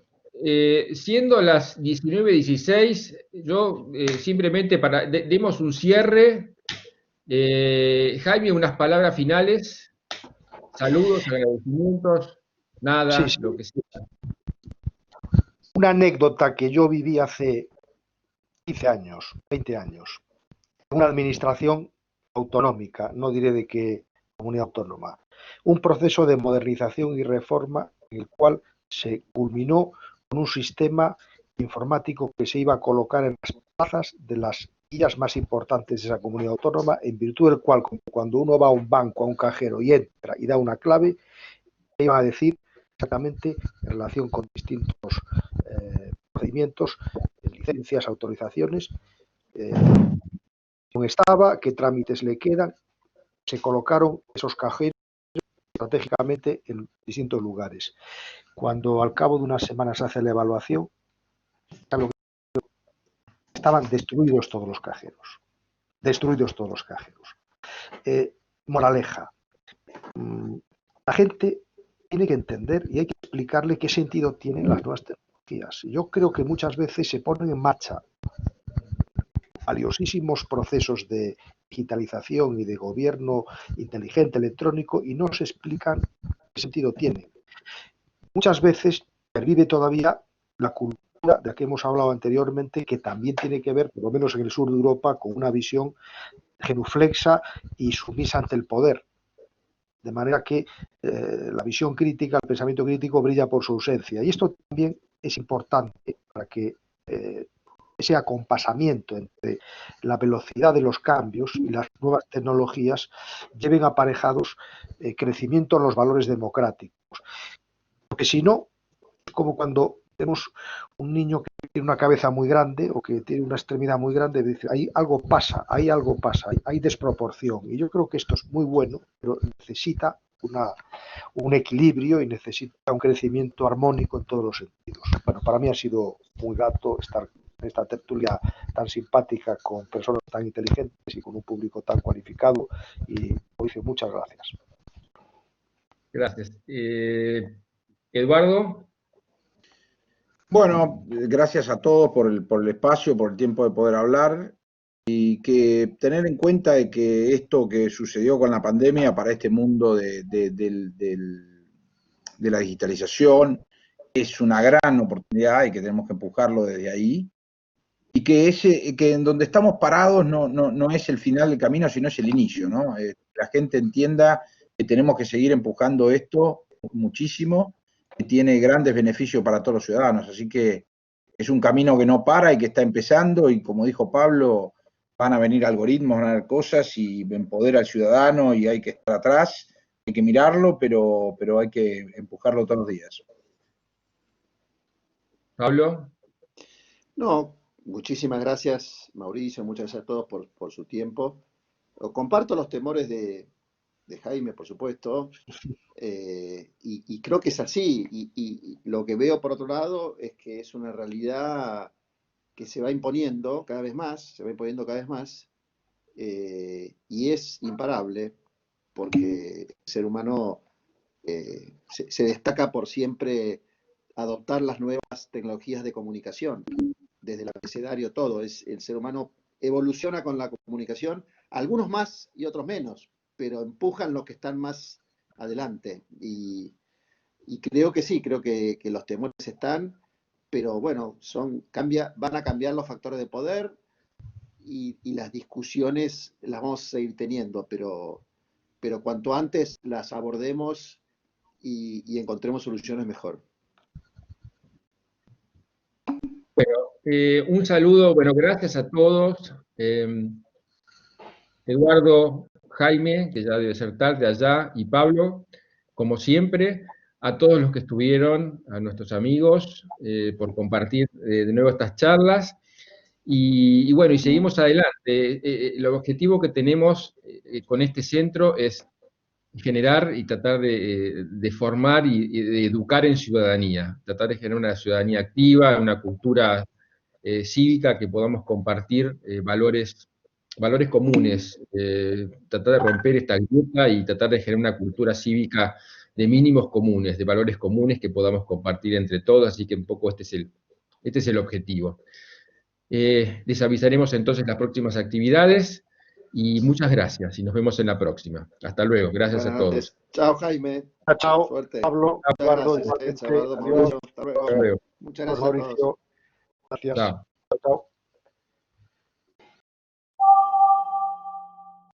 Speaker 1: siendo las 19:16, yo simplemente demos un cierre. Jaime, unas palabras finales. Saludos, agradecimientos, nada,
Speaker 3: Sí.
Speaker 1: lo que sea.
Speaker 3: Una anécdota que yo viví hace 15 años, 20 años, en una administración autonómica, no diré de qué comunidad autónoma. Un proceso de modernización y reforma en el cual se culminó con un sistema informático que se iba a colocar en las plazas de las villas más importantes de esa comunidad autónoma, en virtud del cual, cuando uno va a un banco, a un cajero y entra y da una clave, iban a decir exactamente en relación con distintos procedimientos, licencias, autorizaciones, dónde estaba, qué trámites le quedan. Se colocaron esos cajeros estratégicamente en distintos lugares. Cuando al cabo de unas semanas se hace la evaluación, estaban destruidos todos los cajeros. Destruidos todos los cajeros. Moraleja. La gente tiene que entender y hay que explicarle qué sentido tienen las nuevas tecnologías. Yo creo que muchas veces se ponen en marcha valiosísimos procesos de digitalización y de gobierno inteligente electrónico y no se explican qué sentido tienen. Muchas veces pervive todavía la cultura de la que hemos hablado anteriormente, que también tiene que ver, por lo menos en el sur de Europa, con una visión genuflexa y sumisa ante el poder. De manera que la visión crítica, el pensamiento crítico brilla por su ausencia. Y esto también es importante para que ese acompasamiento entre la velocidad de los cambios y las nuevas tecnologías lleven aparejados crecimiento en los valores democráticos. Porque si no, es como cuando tenemos un niño que tiene una cabeza muy grande o que tiene una extremidad muy grande, dice, ahí algo pasa, hay desproporción. Y yo creo que esto es muy bueno, pero necesita un equilibrio y necesita un crecimiento armónico en todos los sentidos. Bueno, para mí ha sido muy grato estar en esta tertulia tan simpática con personas tan inteligentes y con un público tan cualificado y Mauricio, muchas gracias.
Speaker 1: Gracias. Eduardo.
Speaker 4: Bueno, gracias a todos por el espacio, por el tiempo de poder hablar y que tener en cuenta de que esto que sucedió con la pandemia para este mundo de la digitalización es una gran oportunidad y que tenemos que empujarlo desde ahí y que en donde estamos parados no es el final del camino, sino es el inicio, ¿no? La gente entienda que tenemos que seguir empujando esto muchísimo, que tiene grandes beneficios para todos los ciudadanos, así que es un camino que no para y que está empezando y como dijo Pablo, van a venir algoritmos, van a haber cosas y empodera al ciudadano y hay que estar atrás, hay que mirarlo, pero hay que empujarlo todos los días.
Speaker 1: Pablo.
Speaker 2: No, muchísimas gracias, Mauricio, muchas gracias a todos por su tiempo. Comparto los temores de Jaime, por supuesto, y creo que es así. Y lo que veo, por otro lado, es que es una realidad que se va imponiendo cada vez más, y es imparable, porque el ser humano se destaca por siempre adoptar las nuevas tecnologías de comunicación, desde el abecedario todo. El ser humano evoluciona con la comunicación, algunos más y otros menos, pero empujan los que están más adelante. Y creo que sí, creo que los temores están, pero bueno, van a cambiar los factores de poder y las discusiones las vamos a seguir teniendo, pero cuanto antes las abordemos y encontremos soluciones mejor.
Speaker 1: Bueno, un saludo, bueno, gracias a todos. Eduardo, Jaime, que ya debe ser tarde allá, y Pablo, como siempre, a todos los que estuvieron, a nuestros amigos, por compartir de nuevo estas charlas. Y bueno, y seguimos adelante. El objetivo que tenemos con este centro es generar y tratar de formar y de educar en ciudadanía, tratar de generar una ciudadanía activa, una cultura cívica que podamos compartir valores comunes, tratar de romper esta grieta y tratar de generar una cultura cívica de mínimos comunes, de valores comunes que podamos compartir entre todos, así que un poco este es el objetivo. Les avisaremos entonces las próximas actividades y muchas gracias y nos vemos en la próxima. Hasta luego, gracias a todos.
Speaker 2: Chao, Jaime.
Speaker 3: Chao,
Speaker 2: Suerte.
Speaker 3: Pablo, Eduardo,
Speaker 2: Chao, Eduardo, Mauricio. Hasta luego.
Speaker 1: Hasta luego.
Speaker 2: Muchas gracias a todos.
Speaker 3: Gracias.
Speaker 1: Chao.